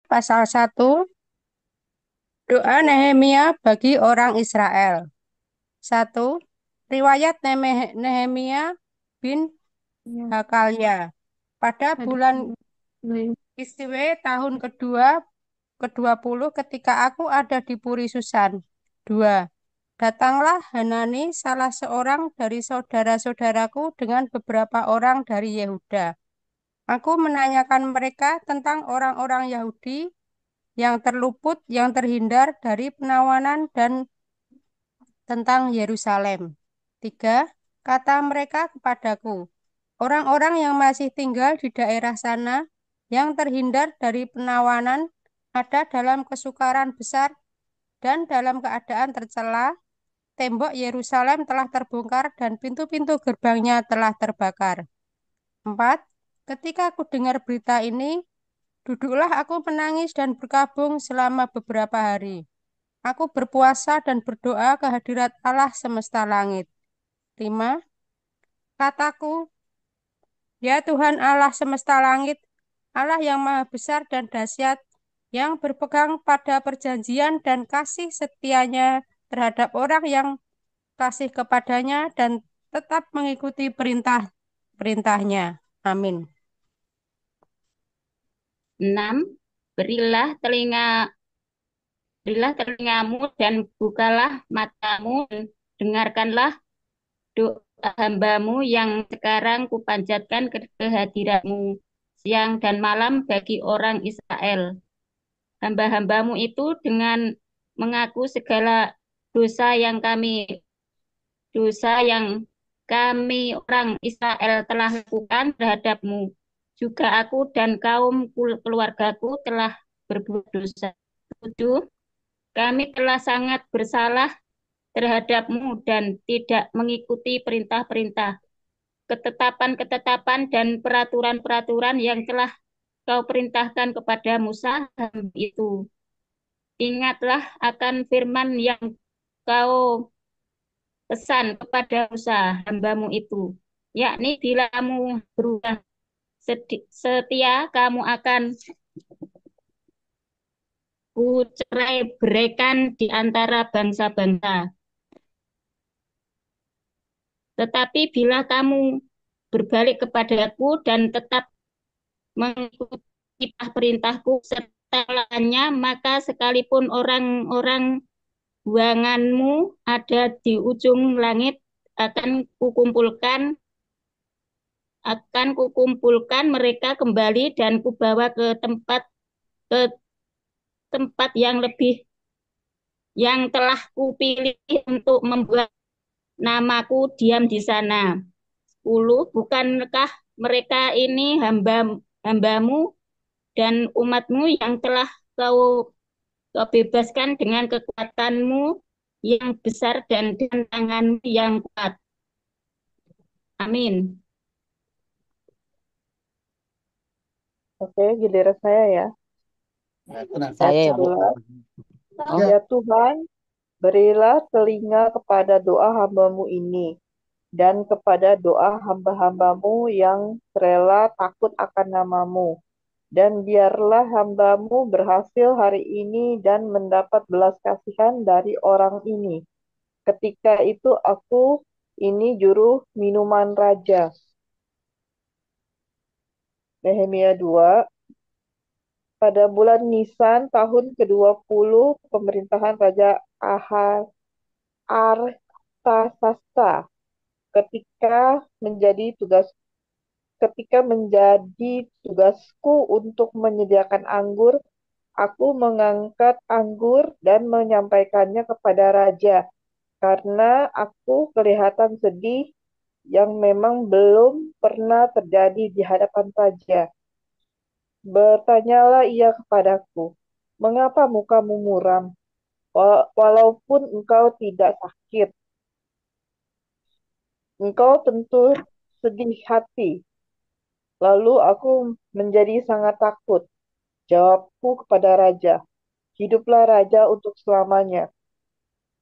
pasal 1, doa Nehemia bagi orang Israel. 1. Riwayat Nehemia bin Ya, Hakalia. Pada ada. bulan Kislew tahun ke-20 ketika aku ada di Puri Susan. 2. Datanglah Hanani, salah seorang dari saudara-saudaraku dengan beberapa orang dari Yehuda. Aku menanyakan mereka tentang orang-orang Yahudi yang terluput, yang terhindar dari penawanan dan tentang Yerusalem. 3. Kata mereka kepadaku, orang-orang yang masih tinggal di daerah sana, yang terhindar dari penawanan, ada dalam kesukaran besar dan dalam keadaan tercela. Tembok Yerusalem telah terbongkar dan pintu-pintu gerbangnya telah terbakar. 4. Ketika aku dengar berita ini, duduklah aku menangis dan berkabung selama beberapa hari. Aku berpuasa dan berdoa ke hadirat Allah semesta langit. 5. Kataku, ya Tuhan Allah semesta langit, Allah yang maha besar dan dahsyat, yang berpegang pada perjanjian dan kasih setianya terhadap orang yang kasih kepadanya dan tetap mengikuti perintah-perintahnya. Amin. 6. Berilah telinga, berilah telingamu dan bukalah matamu, dan dengarkanlah doa hambamu yang sekarang kupanjatkan ke hadiratmu siang dan malam bagi orang Israel. Hamba-hambamu itu dengan mengaku segala dosa yang kami orang Israel telah lakukan terhadapmu. Juga aku dan kaum keluargaku telah berbuat dosa. 7. Kami telah sangat bersalah terhadapmu dan tidak mengikuti perintah-perintah, ketetapan-ketetapan dan peraturan-peraturan yang telah kau perintahkan kepada Musa itu. Ingatlah akan firman yang kau pesan kepada Musa hambamu itu, yakni bila kamu berubah setia, kamu akan kucerai beraikan di antara bangsa-bangsa. Tetapi bila kamu berbalik kepadaku dan tetap mengikuti perintahku setelahnya, maka sekalipun orang-orang buanganmu ada di ujung langit, akan kukumpulkan akan kukumpulkan mereka kembali dan kubawa ke tempat yang yang telah kupilih untuk membuat namaku diam di sana. 10. Bukankah mereka ini hambamu dan umatmu yang telah kau bebaskan dengan kekuatanmu yang besar dan dengan tanganmu yang kuat. Amin. Oke, giliran saya ya. Tenang Ayat saya ya, Bu. 11. Oh, Ya Tuhan, berilah telinga kepada doa hambamu ini, dan kepada doa hamba-hambamu yang rela takut akan namamu. Dan biarlah hambamu berhasil hari ini dan mendapat belas kasihan dari orang ini. Ketika itu aku ini juru minuman raja. Nehemia 2. Pada bulan Nisan tahun ke-20 pemerintahan Raja Artasasta, ketika menjadi tugas ketika menjadi tugasku untuk menyediakan anggur, aku mengangkat anggur dan menyampaikannya kepada raja, karena aku kelihatan sedih yang memang belum pernah terjadi di hadapan raja. Bertanyalah ia kepadaku, mengapa mukamu muram, walaupun engkau tidak sakit? Engkau tentu sedih hati. Lalu aku menjadi sangat takut. Jawabku kepada raja, hiduplah raja untuk selamanya.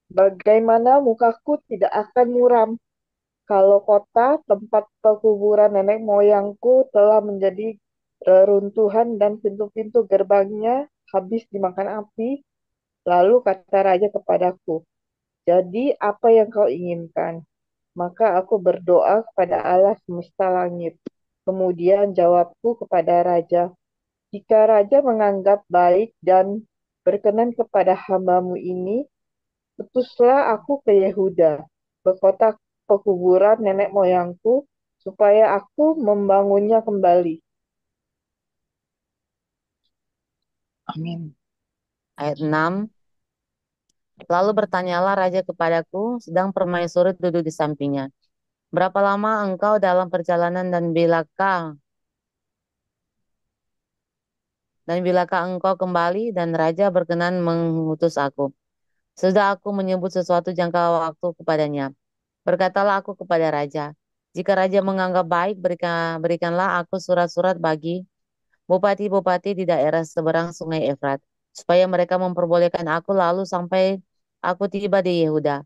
Bagaimana mukaku tidak akan muram kalau kota tempat pekuburan nenek moyangku telah menjadi reruntuhan dan pintu-pintu gerbangnya habis dimakan api. Lalu kata raja kepadaku, jadi apa yang kau inginkan? Maka aku berdoa kepada Allah semesta langit. Kemudian jawabku kepada raja, jika raja menganggap baik dan berkenan kepada hambamu ini, utuslah aku ke Yehuda, ke kota pekuburan nenek moyangku, supaya aku membangunnya kembali. Amin. Ayat 6. Lalu bertanyalah raja kepadaku, sedang permaisuri duduk di sampingnya. Berapa lama engkau dalam perjalanan dan bilakah engkau kembali? Dan raja berkenan mengutus aku. Sudah aku menyebut sesuatu jangka waktu kepadanya. Berkatalah aku kepada raja, jika raja menganggap baik, berikanlah aku surat-surat bagi bupati-bupati di daerah seberang sungai Efrat, supaya mereka memperbolehkan aku lalu sampai aku tiba di Yehuda.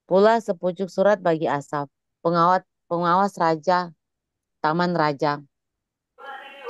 Pula sepucuk surat bagi Asaf, pengawas raja, taman raja,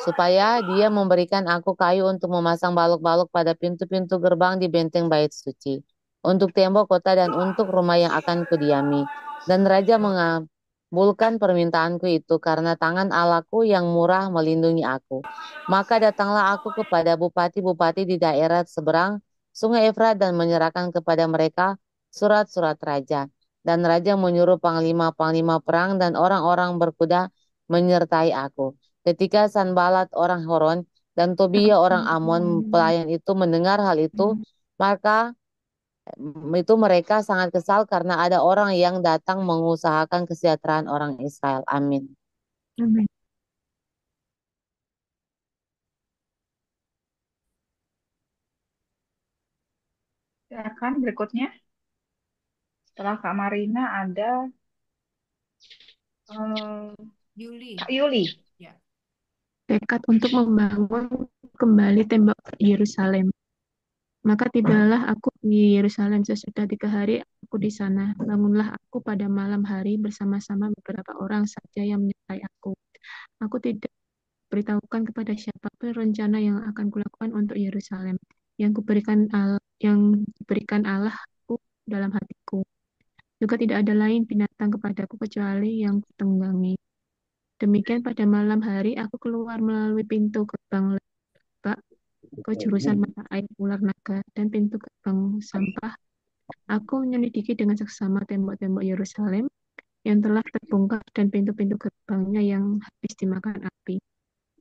supaya dia memberikan aku kayu untuk memasang balok-balok pada pintu-pintu gerbang di benteng bait suci, untuk tembok kota dan untuk rumah yang akan kudiami. Dan raja mengabulkan permintaanku itu karena tangan Allahku yang murah melindungi aku. Maka datanglah aku kepada bupati-bupati di daerah seberang sungai Efrat dan menyerahkan kepada mereka surat-surat raja. Dan raja menyuruh panglima-panglima perang dan orang-orang berkuda menyertai aku. Ketika Sanbalat orang Horon dan Tobia orang Amon pelayan itu mendengar hal itu, maka itu mereka sangat kesal karena ada orang yang datang mengusahakan kesejahteraan orang Israel. Amin. Amin. Silakan berikutnya. Setelah Kak Marina ada Yuli. Kak Yuli. Ya. Tekad untuk membangun kembali tembok Yerusalem. Maka tibalah aku di Yerusalem sesudah 3 hari aku di sana. Bangunlah aku pada malam hari bersama-sama beberapa orang saja yang menyertai aku. Aku tidak beritahukan kepada siapapun rencana yang akan kulakukan untuk Yerusalem yang diberikan Allahku dalam hatiku. Juga tidak ada lain binatang kepadaku kecuali yang kutunggangi. Demikian pada malam hari aku keluar melalui pintu gerbang lebak ke jurusan mata air ular naga dan pintu gerbang sampah. Aku menyelidiki dengan seksama tembok-tembok Yerusalem yang telah terbongkar dan pintu-pintu gerbangnya yang habis dimakan api.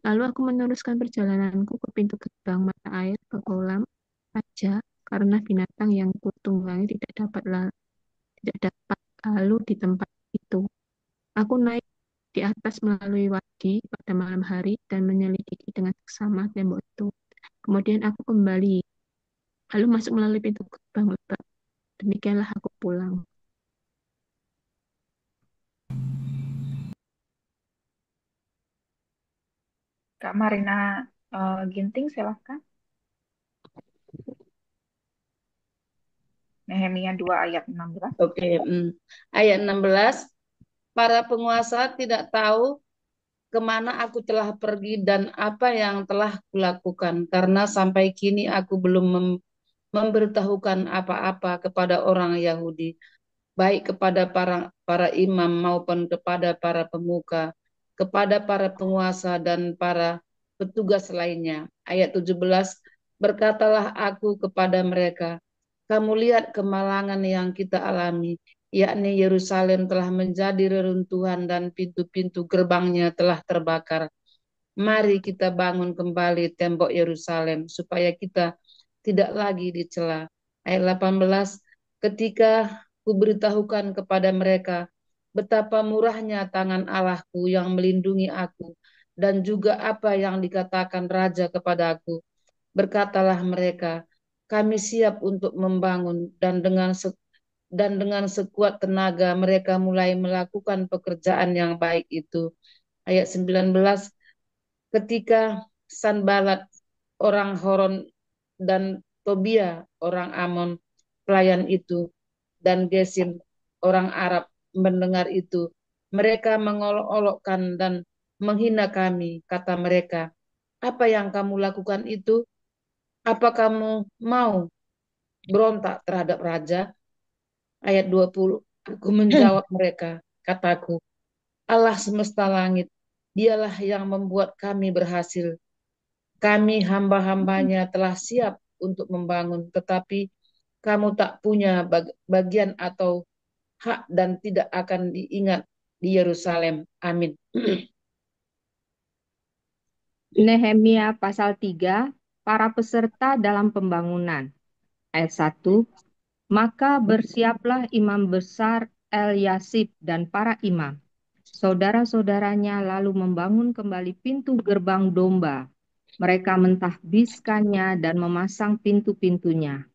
Lalu aku meneruskan perjalananku ke pintu gerbang mata air ke kolam raja karena binatang yang kutunggangi tidak dapat lalu di tempat itu. Aku naik di atas melalui wadi pada malam hari dan menyelidiki dengan seksama tembok itu. Kemudian aku kembali, lalu masuk melalui pintu gerbang lebak. Demikianlah aku pulang. Kak Marina Ginting, silakan. Nehemia 2 ayat 16. Oke, ayat 16. Para penguasa tidak tahu kemana aku telah pergi dan apa yang telah kulakukan, karena sampai kini aku belum memberitahukan apa-apa kepada orang Yahudi, baik kepada para imam maupun kepada para pemuka, kepada para penguasa dan para petugas lainnya. Ayat 17, berkatalah aku kepada mereka, kamu lihat kemalangan yang kita alami, yakni Yerusalem telah menjadi reruntuhan dan pintu-pintu gerbangnya telah terbakar. Mari kita bangun kembali tembok Yerusalem supaya kita tidak lagi dicela. Ayat 18, ketika kuberitahukan kepada mereka betapa murahnya tangan Allahku yang melindungi aku dan juga apa yang dikatakan raja kepada aku, berkatalah mereka, kami siap untuk membangun dan dengan sekuat tenaga mereka mulai melakukan pekerjaan yang baik itu. Ayat 19, ketika Sanbalat orang Horon dan Tobia orang Amon pelayan itu dan Gesim orang Arab mendengar itu, mereka mengolok-olokkan dan menghina kami. Kata mereka, apa yang kamu lakukan itu? Apa kamu mau berontak terhadap raja? Ayat 20. Aku menjawab mereka, kataku, Allah semesta langit, dialah yang membuat kami berhasil. Kami hamba-hambanya telah siap untuk membangun, tetapi kamu tak punya bagian atau hak dan tidak akan diingat di Yerusalem. Amin. Nehemia pasal 3, para peserta dalam pembangunan. Ayat 1, maka bersiaplah imam besar Eliasib dan para imam. Saudara-saudaranya lalu membangun kembali pintu gerbang domba. Mereka mentahbiskannya dan memasang pintu-pintunya.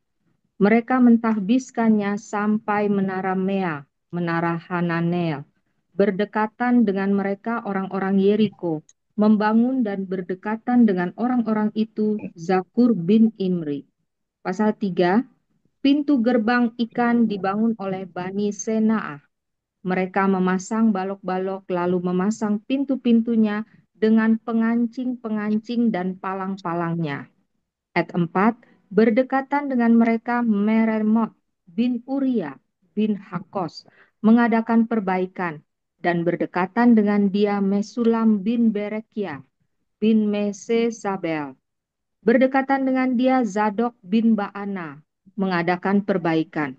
Mereka mentahbiskannya sampai menara Mea, menara Hananel. Berdekatan dengan mereka orang-orang Yeriko, membangun dan berdekatan dengan orang-orang itu Zakur bin Imri. Pasal 3, pintu gerbang ikan dibangun oleh Bani Senaah. Mereka memasang balok-balok lalu memasang pintu-pintunya dengan pengancing-pengancing dan palang-palangnya. Ayat 4, berdekatan dengan mereka Meremot bin Uria bin Hakos mengadakan perbaikan, dan berdekatan dengan dia Mesulam bin Berekia bin Mesesabel. Berdekatan dengan dia Zadok bin Baana mengadakan perbaikan.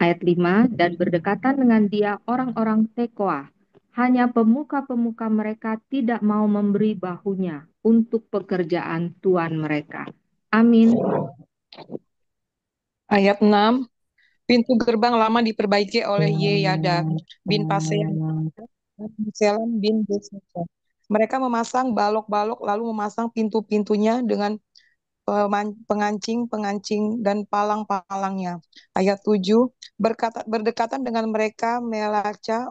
Ayat 5, dan berdekatan dengan dia orang-orang Tekoa. Hanya pemuka-pemuka mereka tidak mau memberi bahunya untuk pekerjaan tuan mereka. Amin. Ayat 6, pintu gerbang lama diperbaiki oleh Yeyada bin Pasean dan Selam bin Beseka. Mereka memasang balok-balok lalu memasang pintu-pintunya dengan pengancing-pengancing dan palang-palangnya. Ayat 7, berdekatan dengan mereka Melaca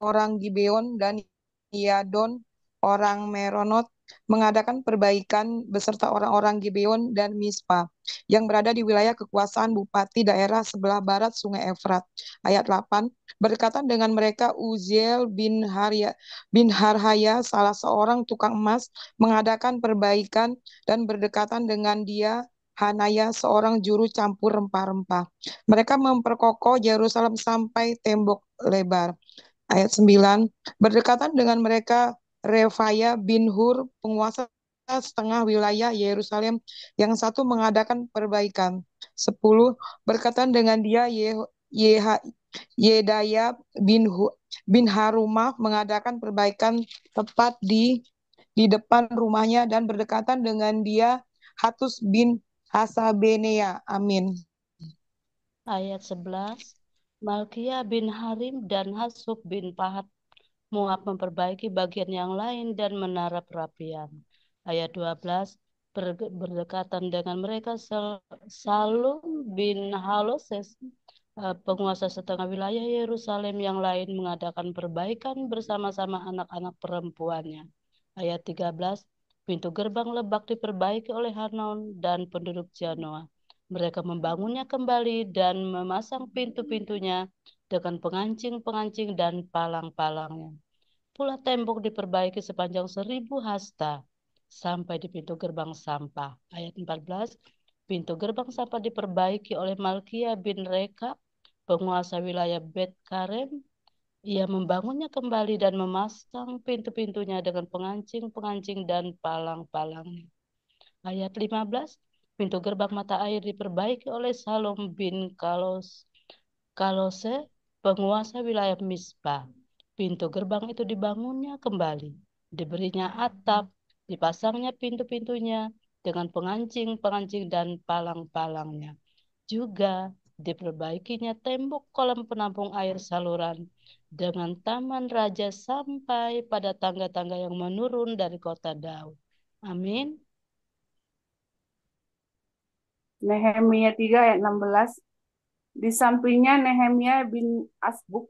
orang Gibeon dan Yadon orang Meronot mengadakan perbaikan beserta orang-orang Gibeon dan Mispa yang berada di wilayah kekuasaan bupati daerah sebelah barat Sungai Efrat. Ayat 8, berdekatan dengan mereka Uziel bin Harhaya, salah seorang tukang emas, mengadakan perbaikan, dan berdekatan dengan dia Hanaya, seorang juru campur rempah-rempah. Mereka memperkokoh Yerusalem sampai tembok lebar. Ayat 9, berdekatan dengan mereka Refaya bin Hur, penguasa setengah wilayah Yerusalem, yang satu mengadakan perbaikan. 10, berkaitan dengan dia Yedaya bin Harumah mengadakan perbaikan tepat di depan rumahnya, dan berdekatan dengan dia Hatus bin Hasabenea. Amin. Ayat 11, Malkia bin Harim dan Hasub bin Pahat Moab memperbaiki bagian yang lain dan menara perapian. Ayat 12, berdekatan dengan mereka Salum bin Haloses, penguasa setengah wilayah Yerusalem yang lain, mengadakan perbaikan bersama-sama anak-anak perempuannya. Ayat 13, pintu gerbang Lebak diperbaiki oleh Hanon dan penduduk Janoa. Mereka membangunnya kembali dan memasang pintu-pintunya dengan pengancing-pengancing dan palang-palangnya. Pula tembok diperbaiki sepanjang 1000 hasta sampai di pintu gerbang sampah. Ayat 14, pintu gerbang sampah diperbaiki oleh Malkia bin Reka, penguasa wilayah Bet Karem. Ia membangunnya kembali dan memasang pintu-pintunya dengan pengancing-pengancing dan palang-palangnya. Ayat 15, pintu gerbang mata air diperbaiki oleh Salom bin Kalose, penguasa wilayah Mispa. Pintu gerbang itu dibangunnya kembali, diberinya atap, dipasangnya pintu-pintunya dengan pengancing-pengancing dan palang-palangnya. Juga diperbaikinya tembok kolam penampung air saluran dengan taman raja sampai pada tangga-tangga yang menurun dari kota Daud. Amin. Nehemia 3 ayat 16. Di sampingnya Nehemia bin Asbuk,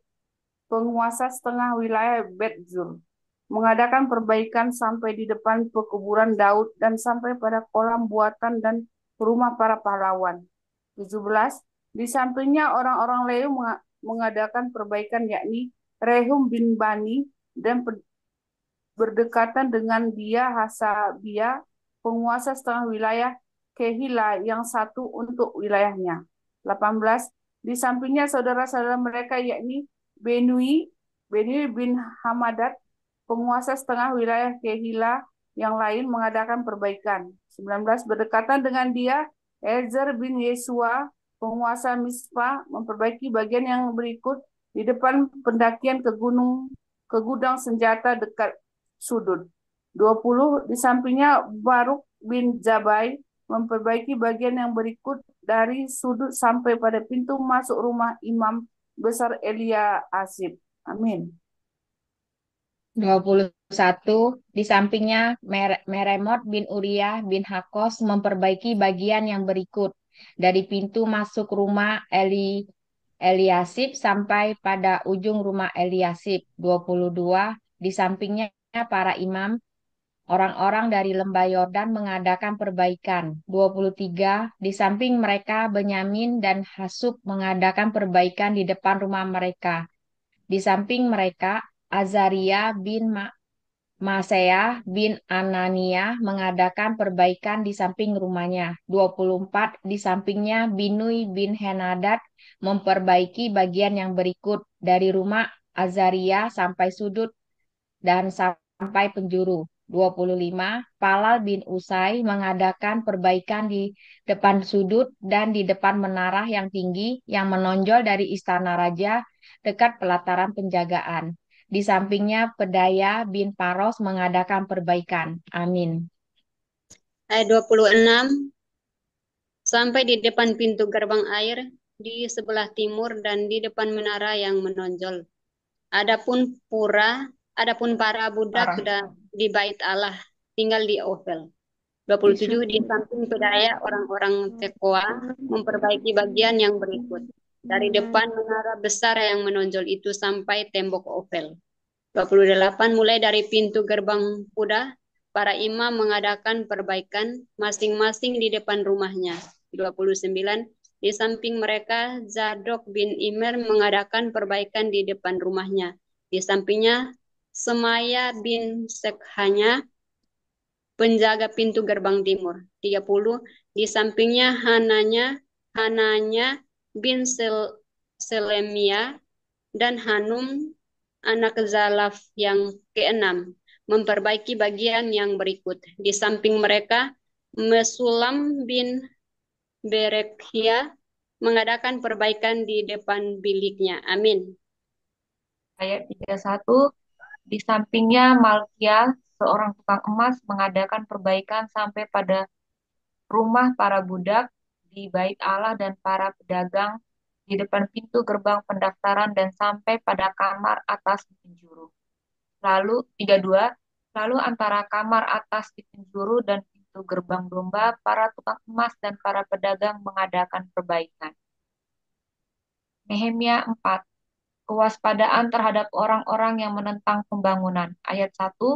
penguasa setengah wilayah Bet-Zur, mengadakan perbaikan sampai di depan pekuburan Daud dan sampai pada kolam buatan dan rumah para pahlawan. 17. Di sampingnya orang-orang Lewi mengadakan perbaikan, yakni Rehum bin Bani, dan berdekatan dengan dia Hasabia, penguasa setengah wilayah Kehila yang satu untuk wilayahnya. 18. Di sampingnya saudara-saudara mereka yakni Benui bin Hamadat, penguasa setengah wilayah Kehila yang lain mengadakan perbaikan. 19. Berdekatan dengan dia, Ezer bin Yesua, penguasa Mispa, memperbaiki bagian yang berikut di depan pendakian ke gudang senjata dekat sudut. 20. Di sampingnya Baruk bin Zabai memperbaiki bagian yang berikut dari sudut sampai pada pintu masuk rumah imam besar Elia Asib. Amin. 21. Di sampingnya Meremot bin Uriah bin Hakos memperbaiki bagian yang berikut dari pintu masuk rumah Eliasib sampai pada ujung rumah Eliasib. 22. Di sampingnya para imam orang-orang dari lembah Yordan mengadakan perbaikan. 23. Di samping mereka Benyamin dan Hasub mengadakan perbaikan di depan rumah mereka. Di samping mereka Azaria bin Maseah bin Anania mengadakan perbaikan di samping rumahnya. 24. Di sampingnya Binui bin Henadad memperbaiki bagian yang berikut dari rumah Azaria sampai sudut dan sampai penjuru. 25. Palal bin Usai mengadakan perbaikan di depan sudut dan di depan menara yang tinggi yang menonjol dari istana raja dekat pelataran penjagaan. Di sampingnya Pedaya bin Paros mengadakan perbaikan. Amin. Ayat 26. Sampai di depan pintu gerbang air di sebelah timur dan di depan menara yang menonjol. Adapun para budak di bait Allah tinggal di Ofel. 27. Di samping Pedaya orang-orang Tekoa memperbaiki bagian yang berikut. Dari depan menara besar yang menonjol itu sampai tembok Ofel. 28. Mulai dari pintu gerbang kuda, para imam mengadakan perbaikan masing-masing di depan rumahnya. 29. Di samping mereka, Zadok bin Imer mengadakan perbaikan di depan rumahnya. Di sampingnya, Semaya bin Sekhanya, penjaga pintu gerbang timur. 30. Di sampingnya Hananya bin Selemia dan Hanum anak Zalaf yang keenam memperbaiki bagian yang berikut. Di samping mereka, Mesulam bin Berekhia mengadakan perbaikan di depan biliknya. Amin. Ayat 31. Di sampingnya Malkia, seorang tukang emas, mengadakan perbaikan sampai pada rumah para budak di bait Allah dan para pedagang di depan pintu gerbang pendaftaran dan sampai pada kamar atas di penjuru. Lalu 32, lalu antara kamar atas di penjuru dan pintu gerbang domba, para tukang emas dan para pedagang mengadakan perbaikan. Nehemia 4, kewaspadaan terhadap orang-orang yang menentang pembangunan. Ayat 1,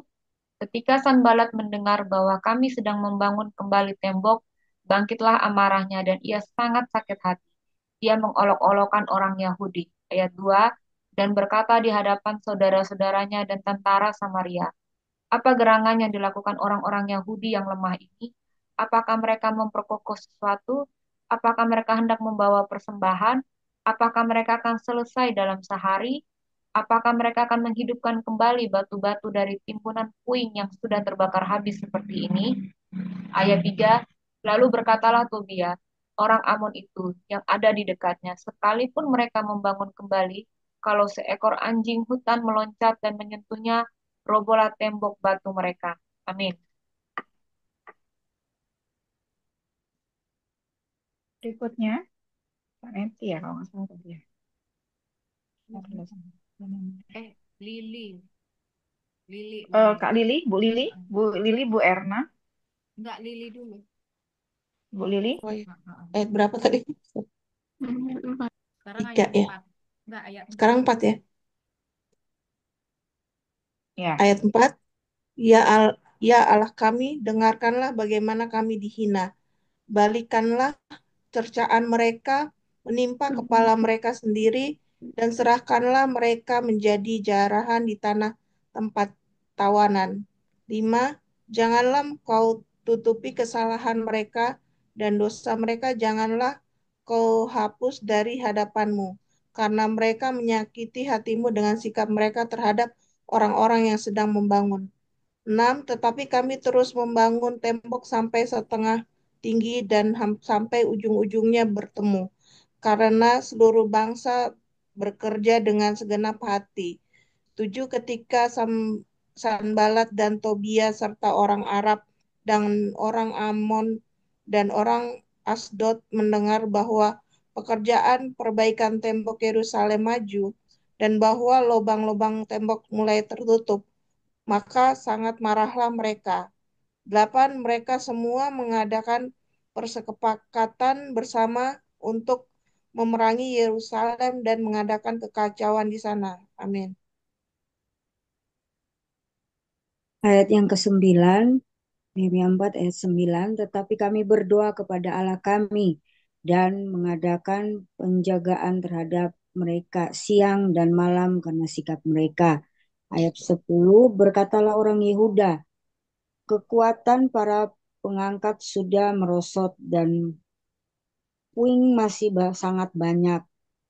ketika Sanbalat mendengar bahwa kami sedang membangun kembali tembok, bangkitlah amarahnya dan ia sangat sakit hati. Dia mengolok-olokkan orang Yahudi. Ayat 2, dan berkata di hadapan saudara-saudaranya dan tentara Samaria, apa gerangan yang dilakukan orang-orang Yahudi yang lemah ini? Apakah mereka memperkokoh sesuatu? Apakah mereka hendak membawa persembahan? Apakah mereka akan selesai dalam sehari? Apakah mereka akan menghidupkan kembali batu-batu dari timbunan puing yang sudah terbakar habis seperti ini? Ayat 3, lalu berkatalah Tobia, orang Amon itu yang ada di dekatnya, sekalipun mereka membangun kembali, kalau seekor anjing hutan meloncat dan menyentuhnya, robohlah tembok batu mereka. Amin. Berikutnya, Kak Neti ya kalau nggak salah tadi ya. Lili. Kak Lili, Bu Lili, Bu Erna, Enggak, Lili dulu. Bu Lili. Oh, iya. Ayat berapa tadi? Sekarang 3 ayat ya. 4. Enggak, ayat 4. Sekarang 4 ya. Ya. Ayat 4. Ya Allah kami, dengarkanlah bagaimana kami dihina. Balikanlah cercaan mereka menimpa kepala mereka sendiri dan serahkanlah mereka menjadi jarahan di tanah tempat tawanan. 5. Janganlah kau tutupi kesalahan mereka dan dosa mereka janganlah kau hapus dari hadapanmu, karena mereka menyakiti hatimu dengan sikap mereka terhadap orang-orang yang sedang membangun. 6. Tetapi kami terus membangun tembok sampai setengah tinggi dan sampai ujung-ujungnya bertemu, karena seluruh bangsa bekerja dengan segenap hati. 7. Ketika Sanbalat dan Tobia serta orang Arab dan orang Ammon dan orang Asdod mendengar bahwa pekerjaan perbaikan tembok Yerusalem maju dan bahwa lubang-lubang tembok mulai tertutup, maka sangat marahlah mereka. 8. Mereka semua mengadakan persepakatan bersama untuk memerangi Yerusalem dan mengadakan kekacauan di sana. Amin. Ayat yang ke-9, Nehemia 4 ayat 9, tetapi kami berdoa kepada Allah kami dan mengadakan penjagaan terhadap mereka siang dan malam karena sikap mereka. Ayat 10, berkatalah orang Yehuda, kekuatan para pengangkat sudah merosot dan puing masih sangat banyak.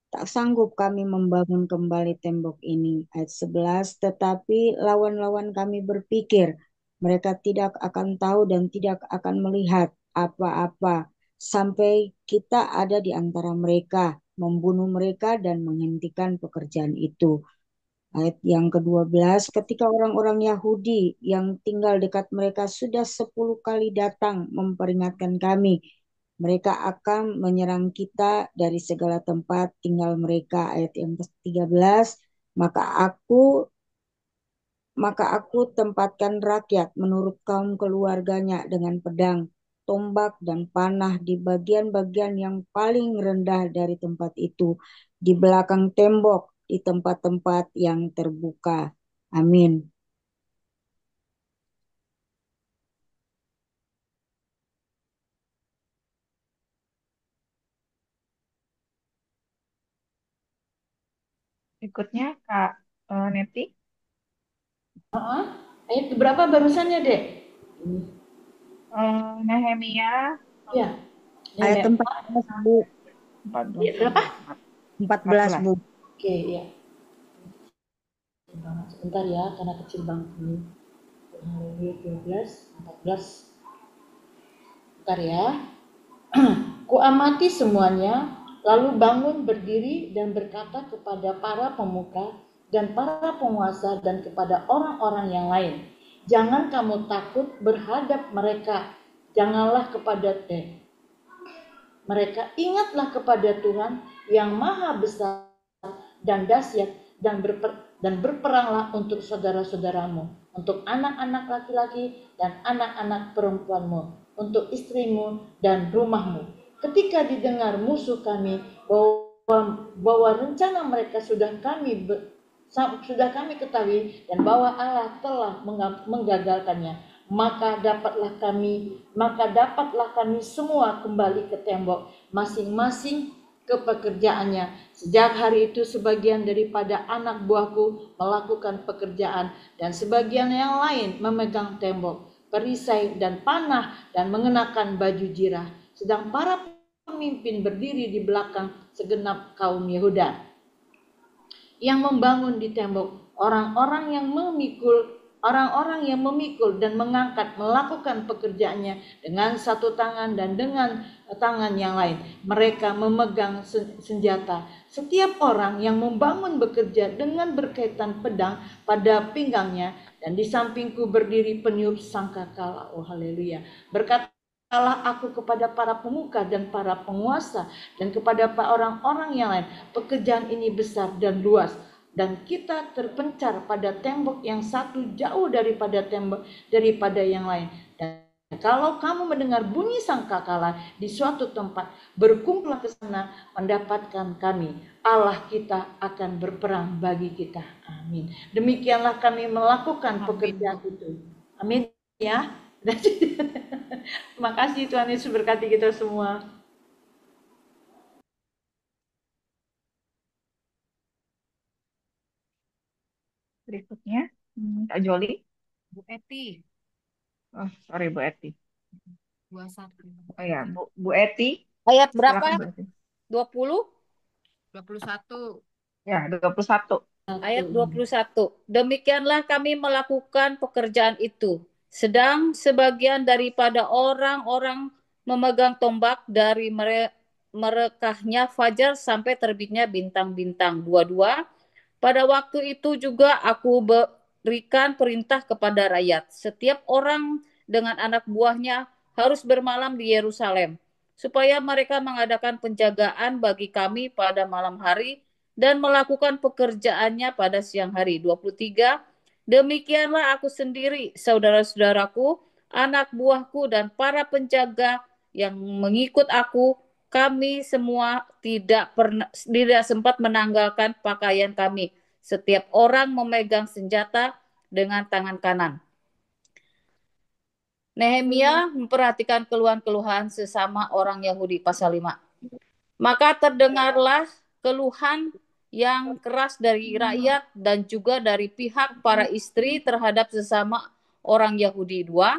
Tak sanggup kami membangun kembali tembok ini. Ayat 11, tetapi lawan-lawan kami berpikir, mereka tidak akan tahu dan tidak akan melihat apa-apa sampai kita ada di antara mereka, membunuh mereka dan menghentikan pekerjaan itu. Ayat yang ke-12, ketika orang-orang Yahudi yang tinggal dekat mereka sudah 10 kali datang memperingatkan kami, mereka akan menyerang kita dari segala tempat tinggal mereka. Ayat yang ke-13, maka aku tempatkan rakyat menurut kaum keluarganya dengan pedang, tombak, dan panah di bagian-bagian yang paling rendah dari tempat itu, di belakang tembok, di tempat-tempat yang terbuka. Amin. Berikutnya Kak Neti. Ayat berapa barusan ya, Dek? Nehemia. Ya. Ayat 14, Bu. 14. Ayat berapa? 14, Bu. Oke, ya. Sebentar ya, karena kecil banget ini. 12, 14. Bentar ya. Kuamati semuanya, lalu bangun berdiri dan berkata kepada para pemuka dan para penguasa dan kepada orang-orang yang lain, jangan kamu takut berhadap mereka, janganlah kepada mereka, ingatlah kepada Tuhan yang maha besar dan dahsyat dan berperanglah untuk saudara-saudaramu, untuk anak-anak laki-laki dan anak-anak perempuanmu, untuk istrimu dan rumahmu. Ketika didengar musuh kami bahwa rencana mereka sudah kami ketahui dan bahwa Allah telah menggagalkannya, maka dapatlah kami semua kembali ke tembok masing-masing ke pekerjaannya. Sejak hari itu sebagian daripada anak buahku melakukan pekerjaan dan sebagian yang lain memegang tembok, perisai dan panah dan mengenakan baju jirah. Sedang para pemimpin berdiri di belakang segenap kaum Yehuda yang membangun di tembok, orang-orang yang memikul dan mengangkat melakukan pekerjaannya dengan satu tangan dan dengan tangan yang lain. Mereka memegang senjata. Setiap orang yang membangun bekerja dengan berkaitan pedang pada pinggangnya, dan di sampingku berdiri peniup sangkakala. Oh haleluya. Berkatalah aku kepada para pemuka dan para penguasa dan kepada orang-orang yang lain, pekerjaan ini besar dan luas, dan kita terpencar pada tembok yang satu jauh daripada yang lain. Dan kalau kamu mendengar bunyi sangkakala di suatu tempat, berkumpullah ke sana mendapatkan kami. Allah kita akan berperang bagi kita. Amin. Demikianlah kami melakukan pekerjaan itu. Amin ya. Terima kasih, Tuhan Yesus berkati kita semua. Berikutnya Kak Joli. Bu Eti. Oh, sorry Bu Eti. 21. Oh ya, Bu Eti, Ayat berapa? silakan Bu Eti. 20? 21. Ya, 21. Ayat 21. Demikianlah kami melakukan pekerjaan itu. Sedang sebagian daripada orang-orang memegang tombak dari merekahnya fajar sampai terbitnya bintang-bintang. 22. Pada waktu itu juga aku berikan perintah kepada rakyat. Setiap orang dengan anak buahnya harus bermalam di Yerusalem, supaya mereka mengadakan penjagaan bagi kami pada malam hari dan melakukan pekerjaannya pada siang hari. 23. Demikianlah aku sendiri, saudara-saudaraku, anak buahku, dan para penjaga yang mengikut aku, kami semua tidak sempat menanggalkan pakaian kami. Setiap orang memegang senjata dengan tangan kanan. Nehemia memperhatikan keluhan-keluhan sesama orang Yahudi, pasal 5. Maka terdengarlah keluhan yang keras dari rakyat dan juga dari pihak para istri terhadap sesama orang Yahudi. 2.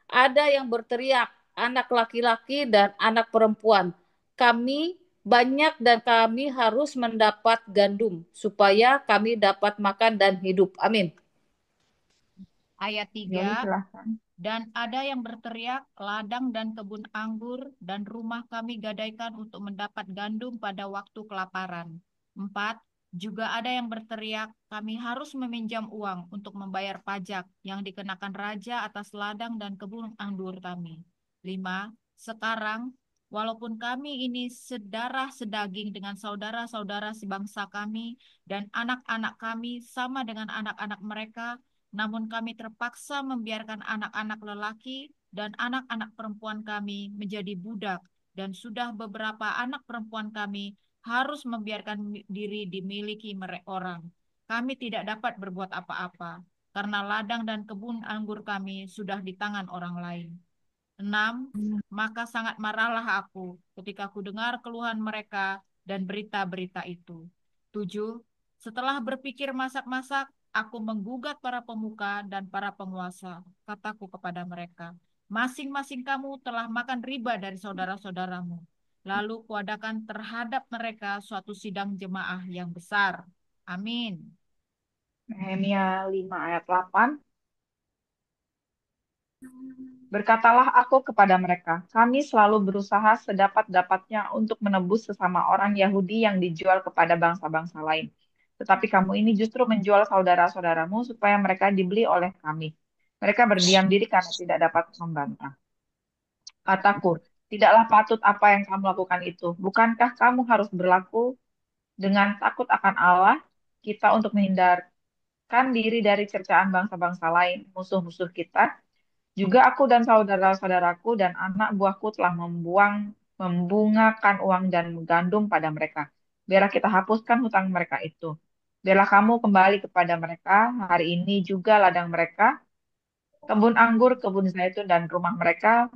Ada yang berteriak, anak laki-laki dan anak perempuan, kami banyak dan kami harus mendapat gandum supaya kami dapat makan dan hidup. Amin. Ayat Yoli, 3. silahkan. Dan ada yang berteriak, ladang dan kebun anggur dan rumah kami gadaikan untuk mendapat gandum pada waktu kelaparan. 4. Juga ada yang berteriak, kami harus meminjam uang untuk membayar pajak yang dikenakan raja atas ladang dan kebun anggur kami. 5. Sekarang, walaupun kami ini sedarah sedaging dengan saudara-saudara sebangsa kami dan anak-anak kami sama dengan anak-anak mereka, namun kami terpaksa membiarkan anak-anak lelaki dan anak-anak perempuan kami menjadi budak, dan sudah beberapa anak perempuan kami harus membiarkan diri dimiliki orang. Kami tidak dapat berbuat apa-apa, karena ladang dan kebun anggur kami sudah di tangan orang lain. 6. Maka sangat marahlah aku ketika ku dengar keluhan mereka dan berita-berita itu. 7. Setelah berpikir masak-masak, aku menggugat para pemuka dan para penguasa. Kataku kepada mereka, masing-masing kamu telah makan riba dari saudara-saudaramu. Lalu kuadakan terhadap mereka suatu sidang jemaah yang besar. Amin. Nehemia 5 ayat 8. Berkatalah aku kepada mereka, kami selalu berusaha sedapat-dapatnya untuk menebus sesama orang Yahudi yang dijual kepada bangsa-bangsa lain. Tetapi kamu ini justru menjual saudara-saudaramu supaya mereka dibeli oleh kami. Mereka berdiam diri karena tidak dapat membantah. Kataku, tidaklah patut apa yang kamu lakukan itu. Bukankah kamu harus berlaku dengan takut akan Allah kita untuk menghindarkan diri dari cercaan bangsa-bangsa lain, musuh-musuh kita? Juga aku dan saudara-saudaraku dan anak buahku telah membungakan uang dan gandum pada mereka. Biarlah kita hapuskan hutang mereka itu. Biarlah kamu kembali kepada mereka hari ini juga ladang mereka, kebun anggur, kebun zaitun, dan rumah mereka,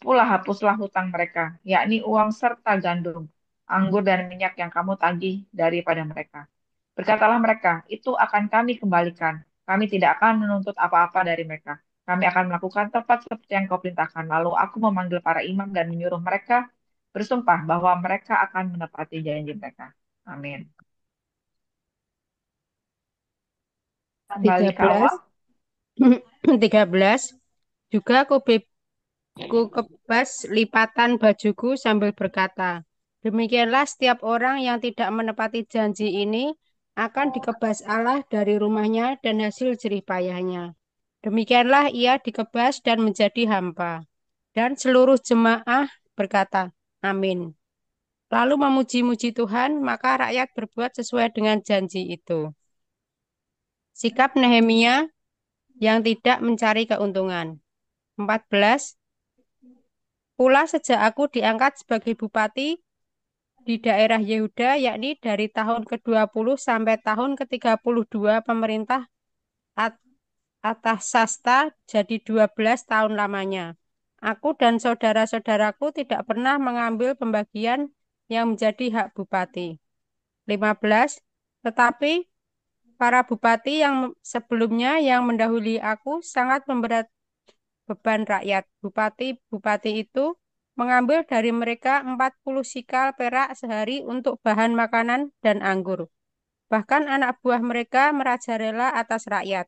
pula hapuslah hutang mereka, yakni uang serta gandum, anggur dan minyak yang kamu tagih daripada mereka. Berkatalah mereka, itu akan kami kembalikan. Kami tidak akan menuntut apa-apa dari mereka. Kami akan melakukan tepat seperti yang kau perintahkan. Lalu aku memanggil para imam dan menyuruh mereka bersumpah bahwa mereka akan menepati janji mereka. Amin. Kembali ke 13. awal. 13. Juga ku kebas lipatan bajuku sambil berkata, demikianlah setiap orang yang tidak menepati janji ini akan dikebas Allah dari rumahnya dan hasil jerih payahnya. Demikianlah ia dikebas dan menjadi hampa. Dan seluruh jemaah berkata, amin. Lalu memuji-muji Tuhan, maka rakyat berbuat sesuai dengan janji itu. Sikap Nehemia yang tidak mencari keuntungan. 14. Pula sejak aku diangkat sebagai bupati di daerah Yehuda, yakni dari tahun ke-20 sampai tahun ke-32 pemerintah Artasasta, jadi 12 tahun lamanya. Aku dan saudara-saudaraku tidak pernah mengambil pembagian yang menjadi hak bupati. 15. Tetapi para bupati yang sebelumnya yang mendahului aku sangat beban rakyat. Bupati-bupati itu mengambil dari mereka 40 sikal perak sehari untuk bahan makanan dan anggur. Bahkan anak buah mereka merajalela atas rakyat.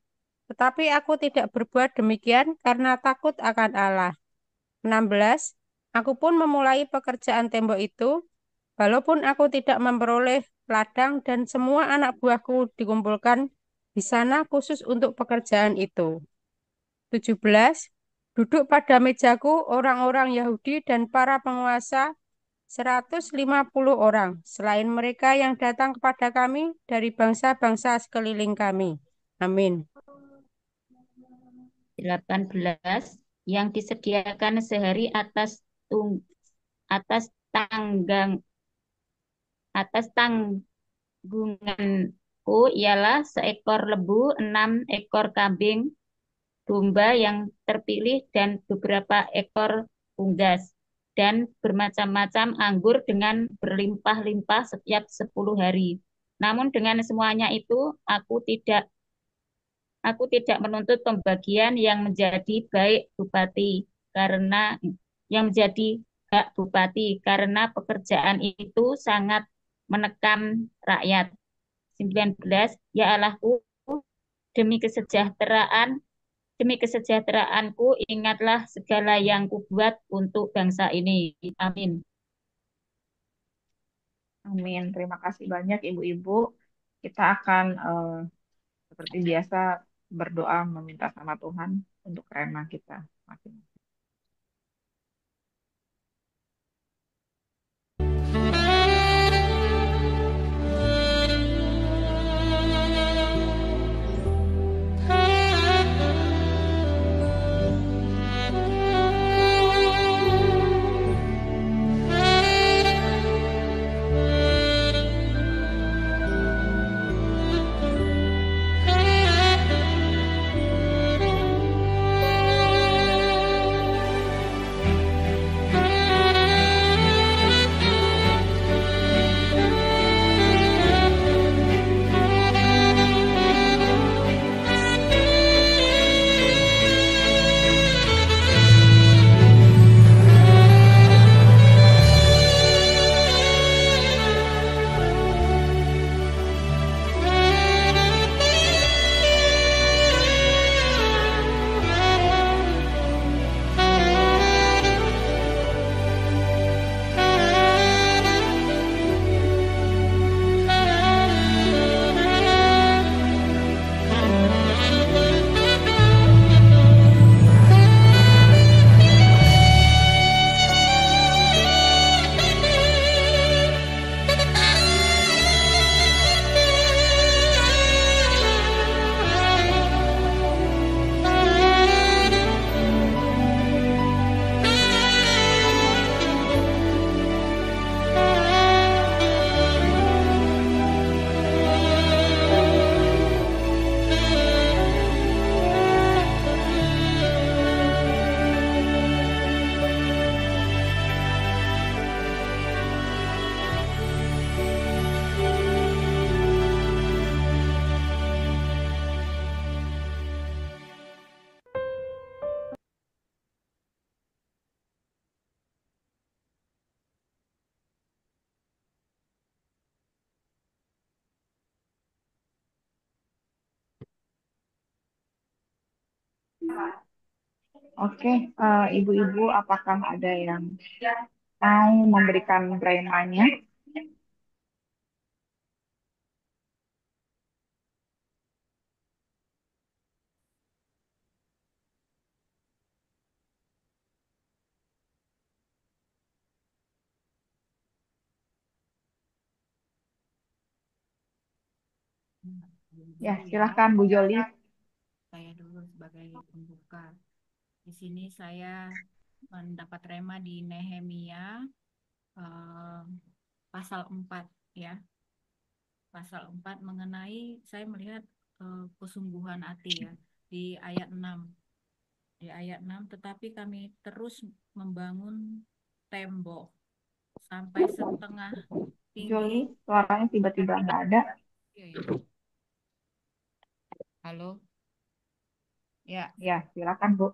Tetapi aku tidak berbuat demikian karena takut akan Allah. 16. Aku pun memulai pekerjaan tembok itu, walaupun aku tidak memperoleh ladang dan semua anak buahku dikumpulkan di sana khusus untuk pekerjaan itu. 17. Duduk pada mejaku orang-orang Yahudi dan para penguasa 150 orang, selain mereka yang datang kepada kami dari bangsa-bangsa sekeliling kami. Amin. 18. Yang disediakan sehari atas tanggang atas tanggunganku ialah seekor lembu, 6 ekor kambing domba yang terpilih dan beberapa ekor unggas dan bermacam-macam anggur dengan berlimpah-limpah setiap 10 hari. Namun dengan semuanya itu aku tidak menuntut pembagian yang menjadi hak bupati karena pekerjaan itu sangat menekan rakyat. 19. Ya Allahku, demi kesejahteraanku, ingatlah segala yang kubuat untuk bangsa ini. Amin. Amin. Terima kasih banyak Ibu-ibu. Kita akan seperti biasa berdoa meminta sama Tuhan untuk rema kita masing-masing. Oke, Ibu-ibu, apakah ada yang mau memberikan remanya? Ya, silahkan Bu Joli. Saya dulu sebagai pembuka. Di sini saya mendapat rema di Nehemia pasal 4 ya. Pasal 4 mengenai saya melihat kesungguhan hati ya di ayat 6. Di ayat 6, tetapi kami terus membangun tembok sampai setengah tinggi. Joli, suaranya tiba-tiba nggak ada. Iya, ya. Halo. Ya. Ya, silakan Bu.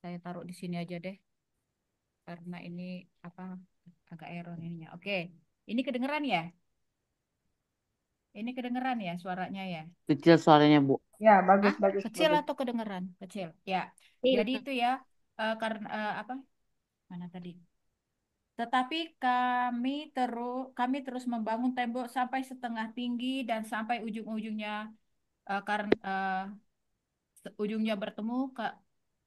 Saya taruh di sini aja deh karena ini apa agak error ininya. Oke, ini kedengeran ya? Ini kedengeran ya suaranya ya? Kecil suaranya, Bu. Ya, bagus, Ah, bagus, kecil bagus. atau kedengeran? Kecil. Ya. Iya. Jadi itu ya karena apa? Mana tadi? Tetapi kami terus membangun tembok sampai setengah tinggi dan sampai ujung-ujungnya karena ujungnya bertemu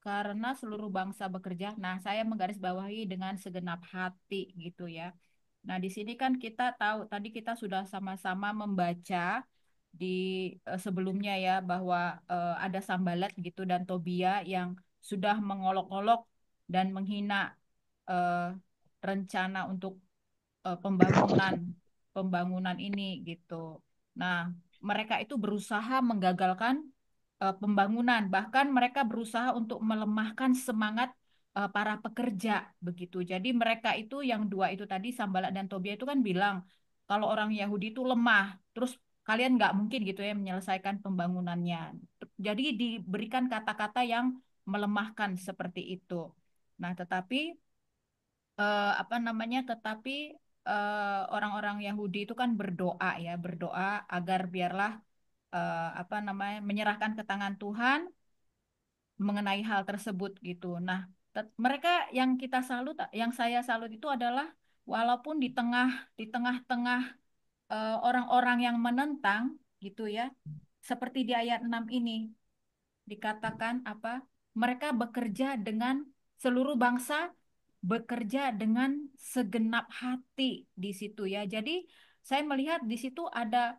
karena seluruh bangsa bekerja. Nah, saya menggarisbawahi dengan segenap hati gitu ya. Nah, di sini kan kita tahu tadi kita sudah sama-sama membaca di sebelumnya ya bahwa ada Sambalat gitu dan Tobia yang sudah mengolok-olok dan menghina eh, rencana untuk pembangunan pembangunan ini gitu. Nah, mereka itu berusaha menggagalkan pembangunan, bahkan mereka berusaha untuk melemahkan semangat para pekerja begitu. Jadi mereka itu yang dua itu tadi Sambalat dan Tobia itu kan bilang kalau orang Yahudi itu lemah, terus kalian nggak mungkin gitu ya menyelesaikan pembangunannya. Jadi diberikan kata-kata yang melemahkan seperti itu. Nah, tetapi apa namanya tetapi orang-orang Yahudi itu kan berdoa ya berdoa agar biarlah apa namanya menyerahkan ke tangan Tuhan mengenai hal tersebut gitu. Nah, mereka yang kita salut yang saya salut itu adalah walaupun di tengah-tengah orang-orang yang menentang gitu ya seperti di ayat 6 ini dikatakan apa? Mereka bekerja dengan seluruh bangsa bekerja dengan segenap hati di situ ya. Jadi saya melihat di situ ada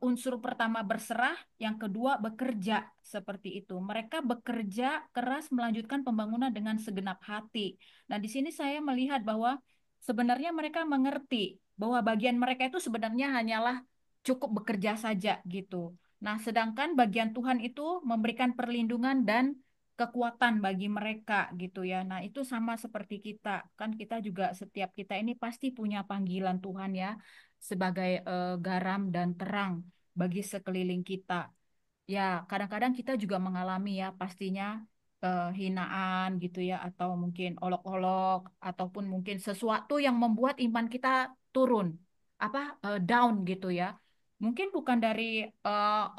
unsur pertama berserah, yang kedua bekerja seperti itu. Mereka bekerja keras melanjutkan pembangunan dengan segenap hati. Nah, di sini saya melihat bahwa sebenarnya mereka mengerti bahwa bagian mereka itu sebenarnya hanyalah cukup bekerja saja gitu. Nah, sedangkan bagian Tuhan itu memberikan perlindungan dan kekuatan bagi mereka gitu ya. Nah, itu sama seperti kita. Kan kita juga setiap kita ini pasti punya panggilan Tuhan ya sebagai garam dan terang bagi sekeliling kita. Ya, kadang-kadang kita juga mengalami ya pastinya hinaan gitu ya atau mungkin olok-olok ataupun mungkin sesuatu yang membuat iman kita turun apa down gitu ya. Mungkin bukan dari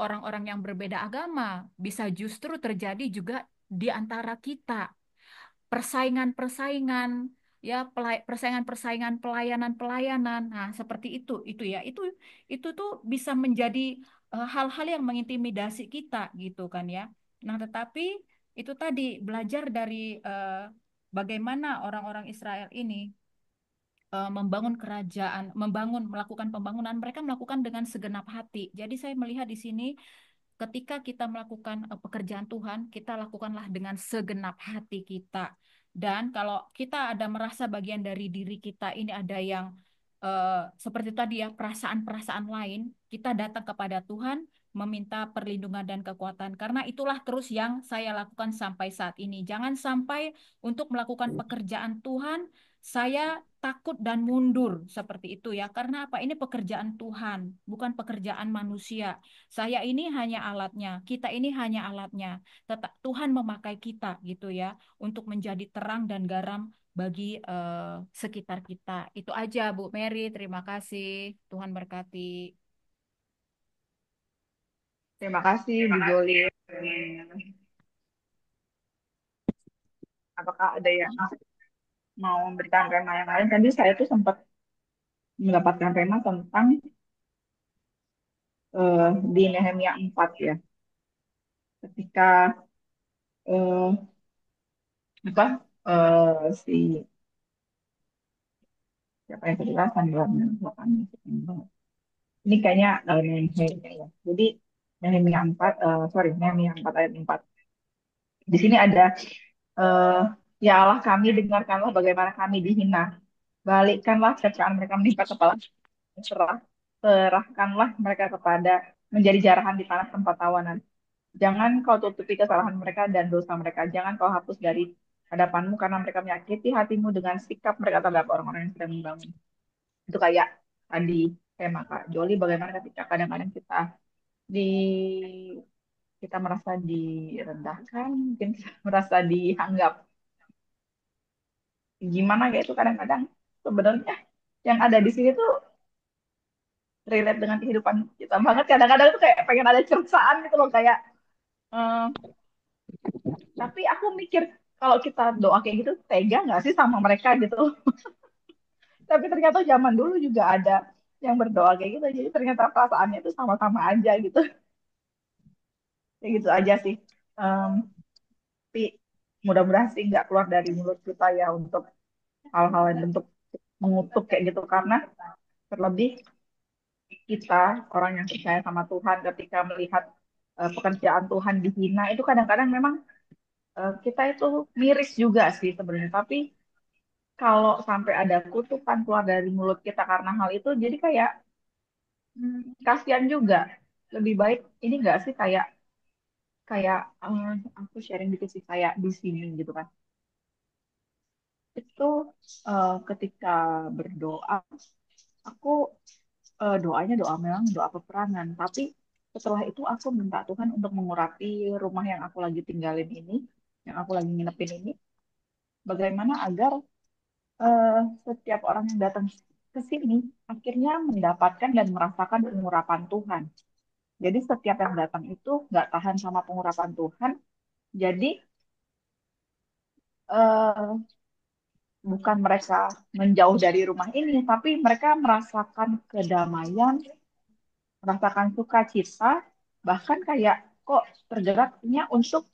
orang-orang yang berbeda agama, bisa justru terjadi juga di antara kita persaingan-persaingan ya persaingan-persaingan pelayanan-pelayanan. Nah, seperti itu ya. Itu tuh bisa menjadi hal-hal yang mengintimidasi kita gitu kan ya. Nah, tetapi itu tadi belajar dari bagaimana orang-orang Israel ini membangun kerajaan, melakukan pembangunan, mereka melakukan dengan segenap hati. Jadi saya melihat di sini ketika kita melakukan pekerjaan Tuhan, kita lakukanlah dengan segenap hati kita. Dan kalau kita ada merasa bagian dari diri kita ini ada yang seperti tadi ya, perasaan-perasaan lain, kita datang kepada Tuhan meminta perlindungan dan kekuatan. Karena itulah terus yang saya lakukan sampai saat ini. Jangan sampai untuk melakukan pekerjaan Tuhan, saya takut dan mundur seperti itu ya. Karena apa? Ini pekerjaan Tuhan, bukan pekerjaan manusia. Saya ini hanya alatnya, kita ini hanya alatnya. Tetap Tuhan memakai kita gitu ya untuk menjadi terang dan garam bagi sekitar kita. Itu aja Bu Mary, terima kasih. Tuhan berkati. Terima kasih, Bu Joli. Apakah ada yang mau memberikan tema yang lain? Tadi saya tuh sempat mendapatkan tema tentang di Nehemia 4 ya. Ketika eh, apa si siapa yang kejelasan dalam ini kayaknya Nehemia ya. Jadi Nehemia 4 sorry Nehemia 4 ayat 4. Di sini ada eh, ya Allah kami dengarkanlah bagaimana kami dihina. Balikkanlah cercaan mereka menimpa kepala. Serahkanlah mereka kepada menjadi jarahan di tanah tempat tawanan. Jangan kau tutupi kesalahan mereka dan dosa mereka. Jangan kau hapus dari hadapanmu karena mereka menyakiti hatimu dengan sikap mereka terhadap orang-orang yang sedang membangun. Itu kayak tadi tema Kak Joli bagaimana ketika kadang-kadang di kita merasa direndahkan, mungkin kita merasa dianggap gimana kayak itu kadang-kadang sebenarnya yang ada di sini tuh relate dengan kehidupan kita banget. Kadang-kadang tuh kayak pengen ada cercaan gitu loh kayak eh, tapi aku mikir kalau kita doa kayak gitu tega nggak sih sama mereka gitu. Tapi ternyata zaman dulu juga ada yang berdoa kayak gitu. Jadi ternyata perasaannya itu sama-sama aja gitu. Kayak gitu aja sih. Em, tapi mudah-mudahan sih nggak keluar dari mulut kita ya untuk hal-hal yang bentuk mengutuk kayak gitu karena terlebih kita orang yang percaya sama Tuhan ketika melihat pekerjaan Tuhan dihina itu kadang-kadang memang kita itu miris juga sih sebenarnya. Tapi kalau sampai ada kutukan keluar dari mulut kita karena hal itu, jadi kayak kasihan juga. Lebih baik ini enggak sih kayak kayak aku sharing dikit sih kayak di sini gitu kan. Itu ketika berdoa, aku doanya doa memang doa peperangan, tapi setelah itu aku minta Tuhan untuk mengurapi rumah yang aku lagi tinggalin ini, yang aku lagi nginepin ini, bagaimana agar eh, setiap orang yang datang ke sini akhirnya mendapatkan dan merasakan pengurapan Tuhan. Jadi setiap yang datang itu nggak tahan sama pengurapan Tuhan. Jadi eh, bukan mereka menjauh dari rumah ini, tapi mereka merasakan kedamaian, merasakan sukacita, bahkan kayak kok tergeraknya untuk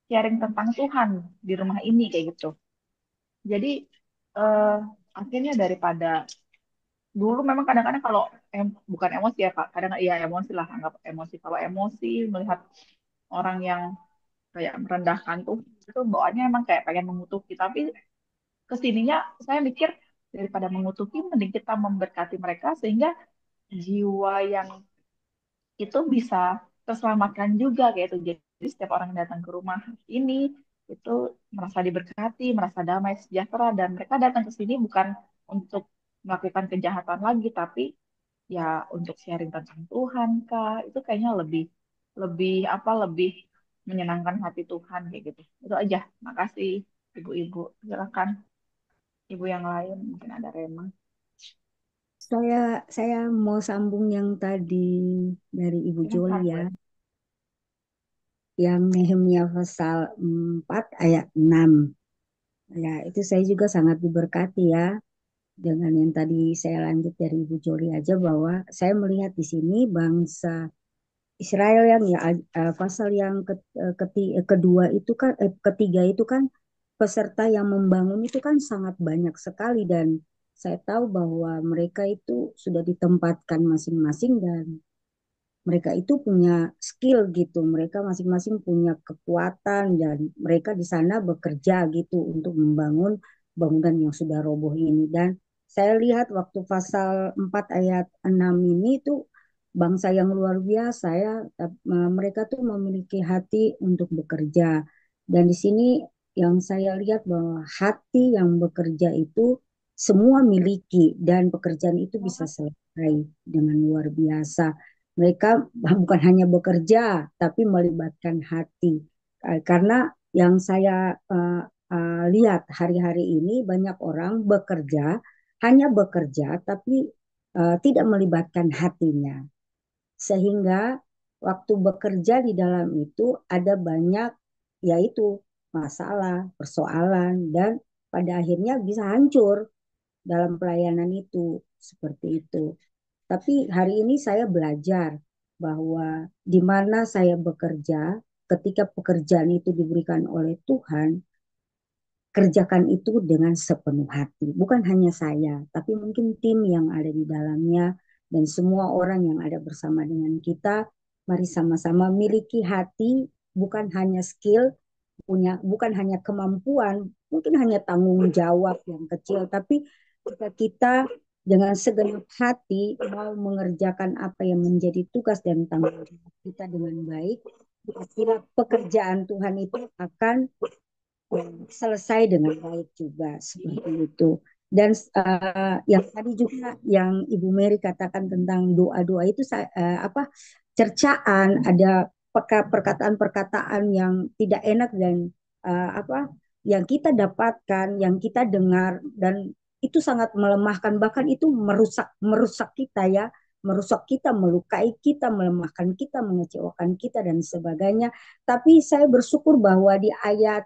sharing tentang Tuhan di rumah ini kayak gitu. Jadi eh, akhirnya daripada dulu memang kadang-kadang kalau bukan emosi ya Kak, kadang ya emosi lah, anggap emosi. Kalau emosi melihat orang yang kayak merendahkan tuh itu bawaannya emang kayak pengen mengutuki. Tapi kesininya saya mikir daripada mengutuki, mending kita memberkati mereka sehingga jiwa yang itu bisa terselamatkan juga kayak itu. Jadi setiap orang yang datang ke rumah ini itu merasa diberkati, merasa damai, sejahtera, dan mereka datang ke sini bukan untuk melakukan kejahatan lagi, tapi ya untuk sharing tentang Tuhan kak itu kayaknya lebih lebih apa lebih menyenangkan hati Tuhan kayak gitu. Itu aja. Makasih ibu-ibu. Silakan ibu yang lain mungkin ada Rema. Saya saya mau sambung yang tadi dari Ibu Joli Silakan ya, boleh. yang Nehemia pasal 4 ayat 6. Ya, itu saya juga sangat diberkati ya dengan yang tadi saya lanjut dari Ibu Joli aja bahwa saya melihat di sini bangsa Israel yang ya pasal yang kedua itu kan ketiga itu kan peserta yang membangun itu kan sangat banyak sekali dan saya tahu bahwa mereka itu sudah ditempatkan masing-masing dan mereka itu punya skill gitu. Mereka masing-masing punya kekuatan dan mereka di sana bekerja gitu untuk membangun bangunan yang sudah roboh ini. Dan saya lihat waktu pasal 4 ayat 6 ini tuh bangsa yang luar biasa ya. Mereka tuh memiliki hati untuk bekerja. Dan di sini yang saya lihat bahwa hati yang bekerja itu semua miliki dan pekerjaan itu bisa selesai dengan luar biasa. Mereka bukan hanya bekerja, tapi melibatkan hati. Karena yang saya lihat hari-hari ini banyak orang bekerja, hanya bekerja, tapi tidak melibatkan hatinya. Sehingga waktu bekerja di dalam itu ada banyak, yaitu masalah, persoalan, dan pada akhirnya bisa hancur dalam pelayanan itu. Seperti itu. Tapi hari ini saya belajar bahwa di mana saya bekerja, ketika pekerjaan itu diberikan oleh Tuhan, kerjakan itu dengan sepenuh hati. Bukan hanya saya, tapi mungkin tim yang ada di dalamnya dan semua orang yang ada bersama dengan kita. Mari sama-sama miliki hati, bukan hanya skill, bukan hanya kemampuan, mungkin hanya tanggung jawab yang kecil, tapi jika kita dengan segenap hati mau mengerjakan apa yang menjadi tugas dan tanggung jawab kita dengan baik, kira pekerjaan Tuhan itu akan selesai dengan baik juga seperti itu. Dan yang tadi juga yang Ibu Mary katakan tentang doa-doa itu apa cercaan, ada perkataan-perkataan yang tidak enak dan apa yang kita dapatkan, yang kita dengar, dan itu sangat melemahkan, bahkan itu merusak merusak kita ya, merusak kita, melukai kita, melemahkan kita, mengecewakan kita dan sebagainya. Tapi saya bersyukur bahwa di ayat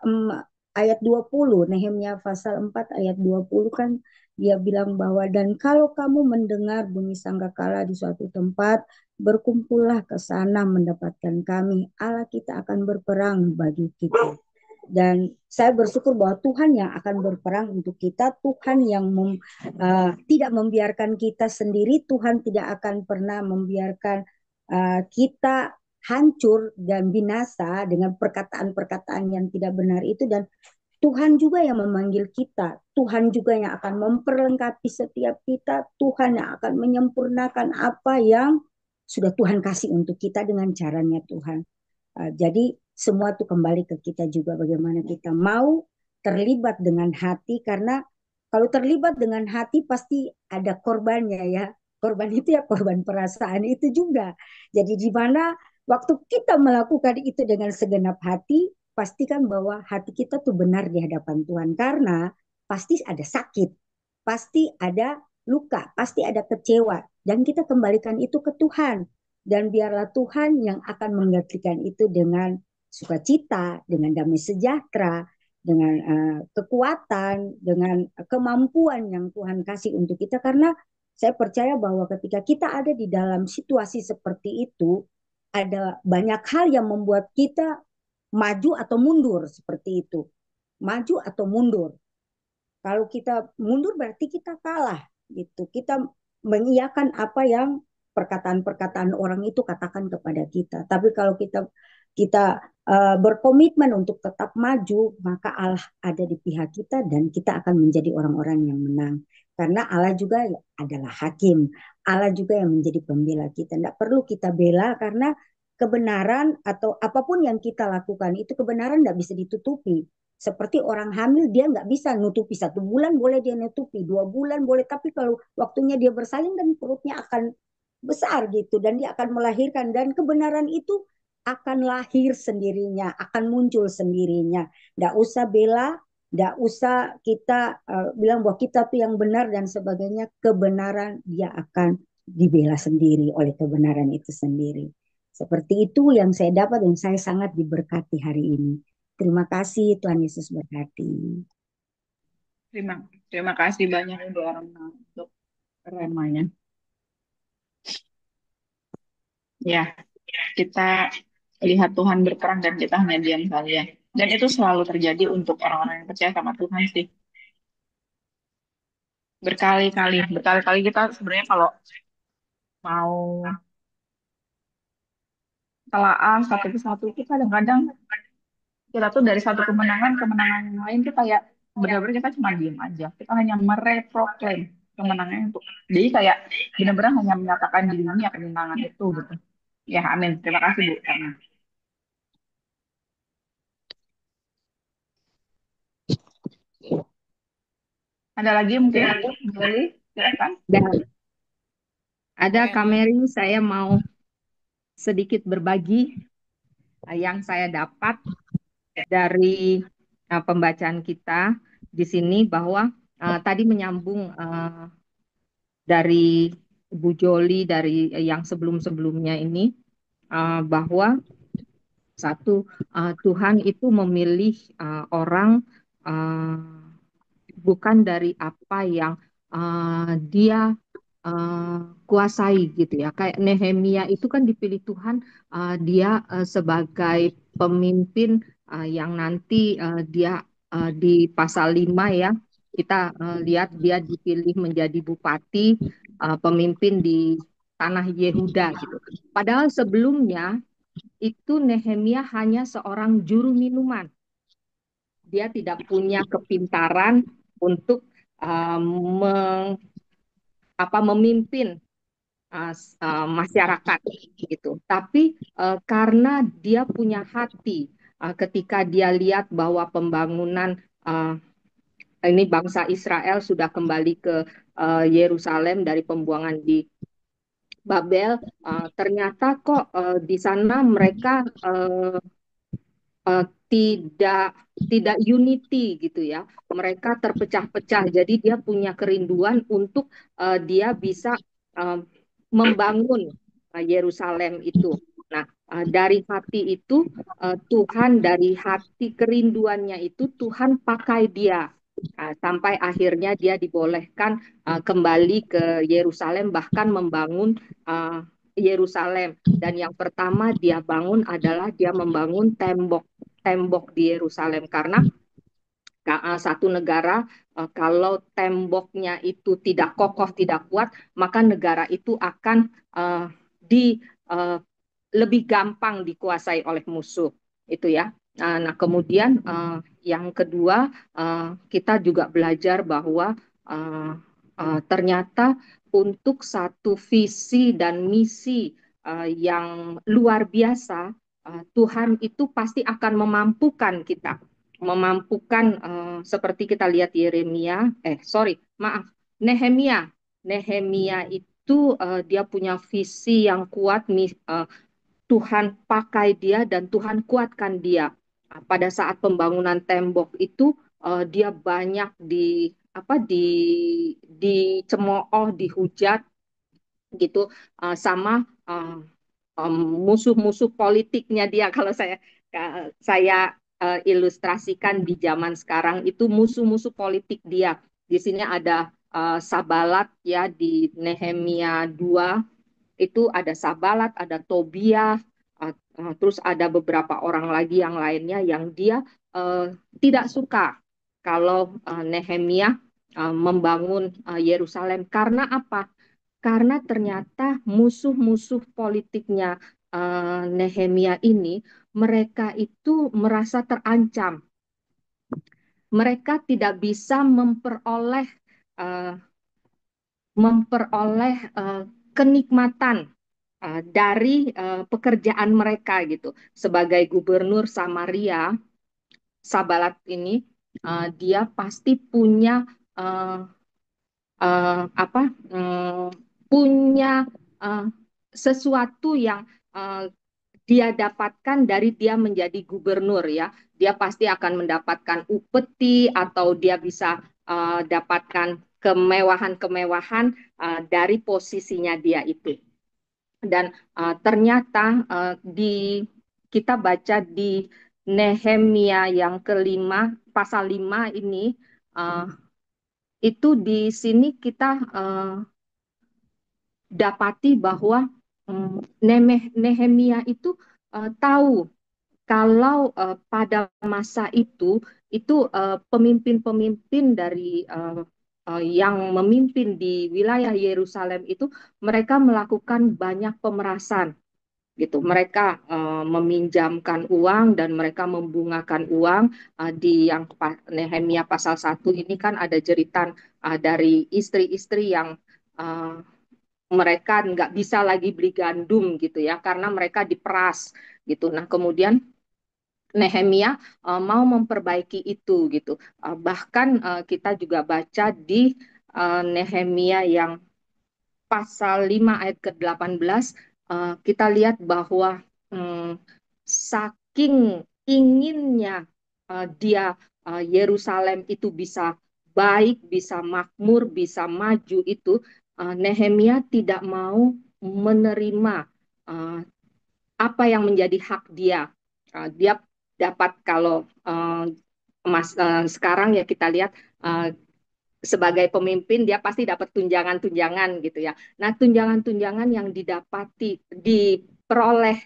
20, Nehemia pasal 4 ayat 20 kan dia bilang bahwa dan kalau kamu mendengar bunyi sangkakala di suatu tempat, berkumpullah ke sana mendapatkan kami. Allah kita akan berperang bagi kita. Dan saya bersyukur bahwa Tuhan yang akan berperang untuk kita, Tuhan yang tidak membiarkan kita sendiri, Tuhan tidak akan pernah membiarkan kita hancur dan binasa dengan perkataan-perkataan yang tidak benar itu. Dan Tuhan juga yang memanggil kita, Tuhan juga yang akan memperlengkapi setiap kita, Tuhan yang akan menyempurnakan apa yang sudah Tuhan kasih untuk kita dengan caranya Tuhan. Jadi semua itu kembali ke kita juga bagaimana kita mau terlibat dengan hati, karena kalau terlibat dengan hati pasti ada korbannya ya. Korban itu ya korban perasaan itu juga. Jadi di mana waktu kita melakukan itu dengan segenap hati, pastikan bahwa hati kita tuh benar di hadapan Tuhan, karena pasti ada sakit, pasti ada luka, pasti ada kecewa, dan kita kembalikan itu ke Tuhan. Dan biarlah Tuhan yang akan menggantikan itu dengan sukacita, dengan damai sejahtera, dengan kekuatan, dengan kemampuan yang Tuhan kasih untuk kita. Karena saya percaya bahwa ketika kita ada di dalam situasi seperti itu, ada banyak hal yang membuat kita maju atau mundur seperti itu. Maju atau mundur. Kalau kita mundur berarti kita kalah gitu. Kita mengiyakan apa yang perkataan-perkataan orang itu katakan kepada kita. Tapi kalau kita berkomitmen untuk tetap maju, maka Allah ada di pihak kita dan kita akan menjadi orang-orang yang menang. Karena Allah juga adalah hakim. Allah juga yang menjadi pembela kita. Tidak perlu kita bela, karena kebenaran atau apapun yang kita lakukan itu kebenaran tidak bisa ditutupi. Seperti orang hamil, dia nggak bisa nutupi 1 bulan, boleh dia nutupi 2 bulan, boleh. Tapi kalau waktunya dia bersalin, dan perutnya akan besar gitu, dan dia akan melahirkan, dan kebenaran itu akan lahir sendirinya, akan muncul sendirinya. Nggak usah bela, nggak usah kita bilang bahwa kita tuh yang benar dan sebagainya. Kebenaran dia akan dibela sendiri oleh kebenaran itu sendiri. Seperti itu yang saya dapat, dan saya sangat diberkati hari ini. Terima kasih, Tuhan Yesus berkati. Terima kasih banyak Ibu Arna untuk remanya. Ya, kita lihat Tuhan berperang dan kita hanya diam saja. Dan itu selalu terjadi untuk orang-orang yang percaya sama Tuhan sih. Berkali-kali kita sebenarnya kalau mau telaah satu persatu itu kadang-kadang kita tuh dari satu kemenangan ke kemenangan yang lain tuh kayak benar-benar kita cuma diem aja. Kita hanya mereproklaim kemenangan itu. Jadi kayak benar-benar hanya menyatakan di dunia kemenangan itu gitu. Ya, amin. Terima kasih Bu. Karena ada lagi mungkin Bu Jeli, silakan. Dan ada Kameri, saya mau sedikit berbagi yang saya dapat dari pembacaan kita di sini, bahwa tadi menyambung dari Bu Joli dari yang sebelum-sebelumnya ini, bahwa satu, Tuhan itu memilih orang bukan dari apa yang dia kuasai gitu ya. Kayak Nehemia itu kan dipilih Tuhan, dia sebagai pemimpin yang nanti dia di pasal 5 ya, kita lihat dia dipilih menjadi bupati, pemimpin di tanah Yehuda gitu. Padahal sebelumnya itu Nehemia hanya seorang juru minuman. Dia tidak punya kepintaran untuk memimpin masyarakat gitu. Tapi karena dia punya hati, ketika dia lihat bahwa pembangunan ini bangsa Israel sudah kembali ke Yerusalem dari pembuangan di Babel, ternyata kok di sana mereka tidak unity gitu ya. Mereka terpecah-pecah. Jadi dia punya kerinduan untuk dia bisa eh, membangun Yerusalem itu. Nah, dari hati itu Tuhan, dari hati kerinduannya itu Tuhan pakai dia. Sampai akhirnya dia dibolehkan kembali ke Yerusalem, bahkan membangun Yerusalem. Dan yang pertama dia bangun adalah dia membangun tembok di Yerusalem, karena satu negara kalau temboknya itu tidak kokoh, tidak kuat, maka negara itu akan di lebih gampang dikuasai oleh musuh itu ya. Nah, kemudian yang kedua kita juga belajar bahwa ternyata untuk satu visi dan misi yang luar biasa, Tuhan itu pasti akan memampukan kita, memampukan seperti kita lihat Nehemia. Nehemia itu dia punya visi yang kuat, Tuhan pakai dia dan Tuhan kuatkan dia. Pada saat pembangunan tembok itu dia banyak dicemooh, dihujat gitu sama musuh-musuh politiknya dia. Kalau saya ilustrasikan di zaman sekarang itu musuh-musuh politik dia. Di sini ada Sabalat ya, di Nehemia 2 itu ada Sabalat, ada Tobia, terus ada beberapa orang lagi yang lainnya yang dia tidak suka kalau Nehemia membangun Yerusalem. Karena apa? Karena ternyata musuh-musuh politiknya Nehemia ini, mereka itu merasa terancam. Mereka tidak bisa memperoleh kenikmatan dari pekerjaan mereka gitu. Sebagai gubernur Samaria, Sabalat ini dia pasti punya punya sesuatu yang dia dapatkan dari dia menjadi gubernur ya. Dia pasti akan mendapatkan upeti atau dia bisa dapatkan kemewahan-kemewahan dari posisinya dia itu. Dan ternyata kita baca di Nehemia yang kelima, pasal 5 ini, itu di sini kita dapati bahwa Nehemia itu tahu kalau pada masa itu pemimpin-pemimpin dari yang memimpin di wilayah Yerusalem itu mereka melakukan banyak pemerasan gitu. Mereka meminjamkan uang dan mereka membungakan uang. Di yang Nehemia pasal 1 ini kan ada jeritan dari istri-istri yang mereka nggak bisa lagi beli gandum gitu ya, karena mereka diperas gitu. Nah, kemudian Nehemia mau memperbaiki itu gitu. Bahkan kita juga baca di Nehemia yang pasal 5 ayat ke-18, kita lihat bahwa saking inginnya dia Yerusalem itu bisa baik, bisa makmur, bisa maju itu, Nehemia tidak mau menerima apa yang menjadi hak dia. Dia dapat kalau sekarang ya kita lihat sebagai pemimpin dia pasti dapat tunjangan-tunjangan gitu ya. Nah, tunjangan-tunjangan yang diperoleh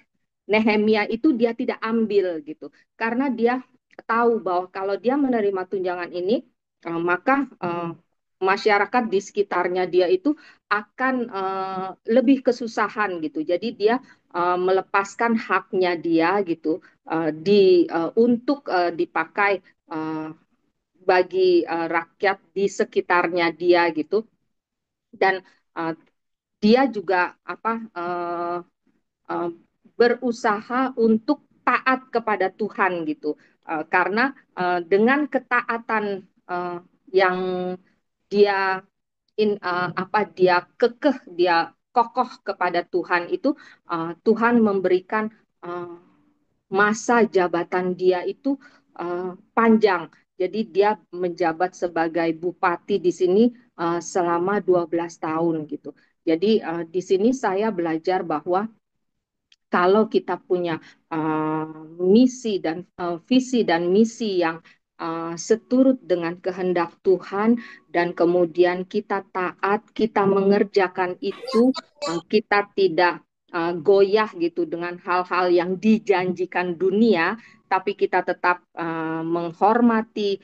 Nehemia itu dia tidak ambil gitu. Karena dia tahu bahwa kalau dia menerima tunjangan ini, maka masyarakat di sekitarnya dia itu akan lebih kesusahan gitu. Jadi dia melepaskan haknya dia gitu untuk dipakai bagi rakyat di sekitarnya dia gitu. Dan dia juga berusaha untuk taat kepada Tuhan gitu. Karena dengan ketaatan yang dia dia kekeh, dia kokoh kepada Tuhan itu, Tuhan memberikan masa jabatan dia itu panjang. Jadi dia menjabat sebagai bupati di sini selama 12 tahun gitu. Jadi di sini saya belajar bahwa kalau kita punya misi dan visi dan misi yang seturut dengan kehendak Tuhan dan kemudian kita taat, kita mengerjakan itu, kita tidak goyah gitu dengan hal-hal yang dijanjikan dunia, tapi kita tetap menghormati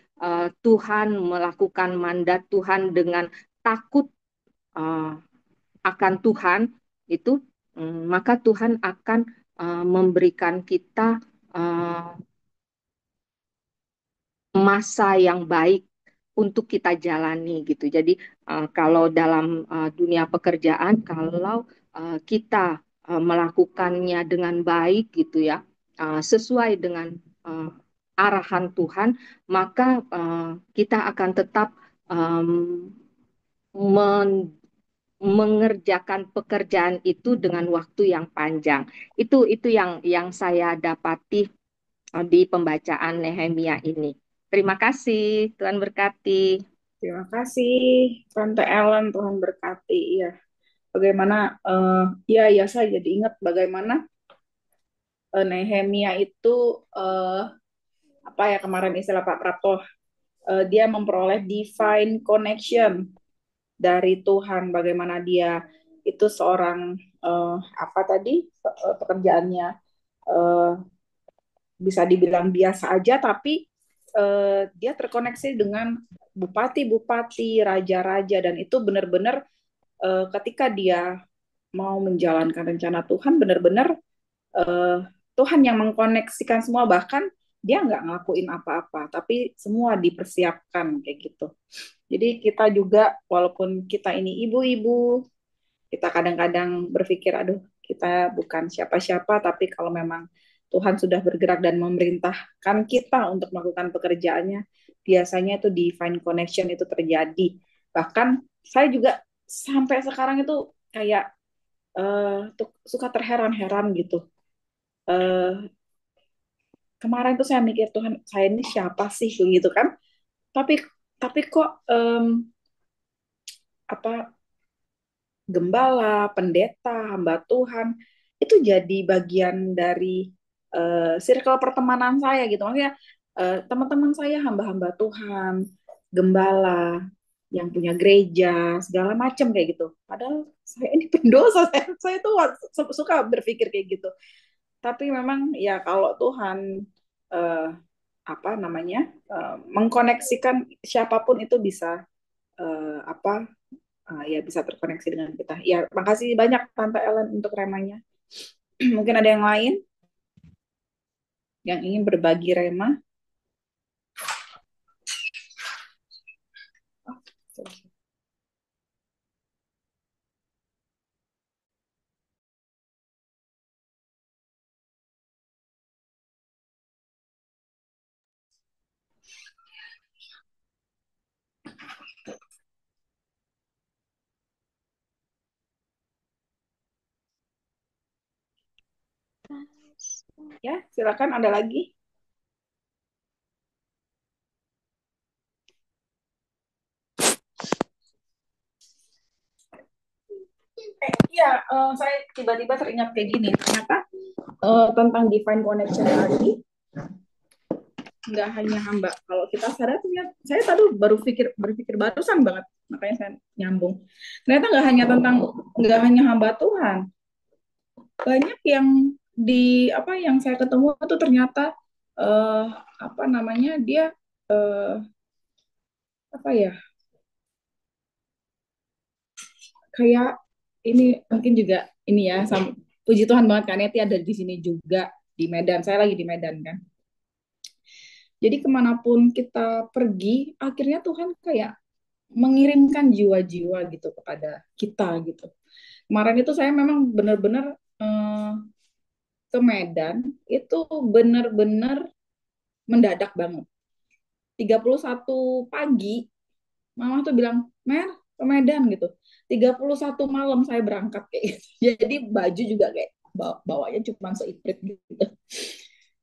Tuhan, melakukan mandat Tuhan dengan takut uh, akan Tuhan itu, maka Tuhan akan memberikan kita masa yang baik untuk kita jalani gitu. Jadi kalau dalam dunia pekerjaan, kalau kita melakukannya dengan baik gitu ya, sesuai dengan arahan Tuhan, maka kita akan tetap mengerjakan pekerjaan itu dengan waktu yang panjang. Itu yang saya dapati di pembacaan Nehemia ini. Terima kasih, Tuhan berkati. Terima kasih, Tante Ellen, Tuhan berkati. Ya, bagaimana? Ya, saya jadi ingat bagaimana Nehemia itu apa ya kemarin istilah Pak Prapto, dia memperoleh divine connection dari Tuhan. Bagaimana dia itu seorang apa tadi pekerjaannya bisa dibilang biasa aja, tapi dia terkoneksi dengan bupati-bupati, raja-raja, dan itu benar-benar ketika dia mau menjalankan rencana Tuhan, benar-benar Tuhan yang mengkoneksikan semua, bahkan dia nggak ngelakuin apa-apa, tapi semua dipersiapkan kayak gitu. Jadi kita juga, walaupun kita ini ibu-ibu, kita kadang-kadang berpikir, aduh kita bukan siapa-siapa, tapi kalau memang Tuhan sudah bergerak dan memerintahkan kita untuk melakukan pekerjaannya, biasanya itu divine connection itu terjadi. Bahkan saya juga sampai sekarang itu kayak suka terheran-heran gitu. Kemarin tuh saya mikir, Tuhan, saya ini siapa sih gitu kan? Tapi kok apa gembala, pendeta, hamba Tuhan itu jadi bagian dari circle pertemanan saya gitu. Maksudnya teman-teman saya hamba-hamba Tuhan, gembala yang punya gereja, segala macam kayak gitu. Padahal saya ini pendosa, saya tuh suka berpikir kayak gitu. Tapi memang ya kalau Tuhan apa namanya mengkoneksikan siapapun itu bisa ya bisa terkoneksi dengan kita. Ya, makasih banyak Tante Ellen untuk remanya. Mungkin ada yang lain yang ingin berbagi rema? Ya, silakan ada lagi. Ya, saya tiba-tiba teringat kayak gini. Ternyata tentang divine connection tadi, nggak hanya hamba. Kalau kita sadar, saya tadi baru berpikir barusan banget, makanya saya nyambung. Ternyata nggak hanya hamba Tuhan. Banyak yang yang saya ketemu itu ternyata apa namanya dia apa ya kayak ini mungkin juga ini ya puji Tuhan banget kan Neti ada di sini juga di Medan. Saya lagi di Medan kan. Jadi kemanapun kita pergi, akhirnya Tuhan kayak mengirimkan jiwa-jiwa gitu kepada kita gitu. Kemarin itu saya memang benar-benar ke Medan itu benar-benar mendadak banget. 31 pagi, mama tuh bilang, Mer, ke Medan gitu. 31 malam saya berangkat kayak gitu. Jadi baju juga kayak bawanya cuma seiprit gitu.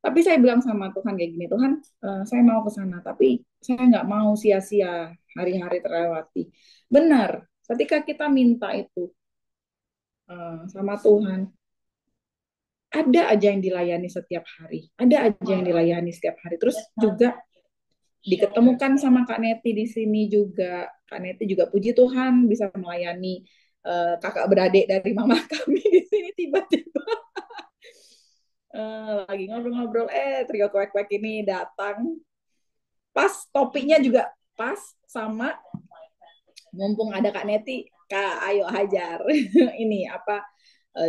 Tapi saya bilang sama Tuhan kayak gini, Tuhan, saya mau ke sana, tapi saya nggak mau sia-sia hari-hari terlewati. Benar, ketika kita minta itu sama Tuhan, ada aja yang dilayani setiap hari, ada aja yang dilayani setiap hari. Terus juga diketemukan sama Kak Neti di sini juga. Kak Neti juga puji Tuhan bisa melayani kakak beradik dari mama kami di sini tiba-tiba lagi ngobrol-ngobrol, trio kuek-kuek ini datang. Pas topiknya juga pas sama, mumpung ada Kak Neti, Kak ayo hajar. Ini apa,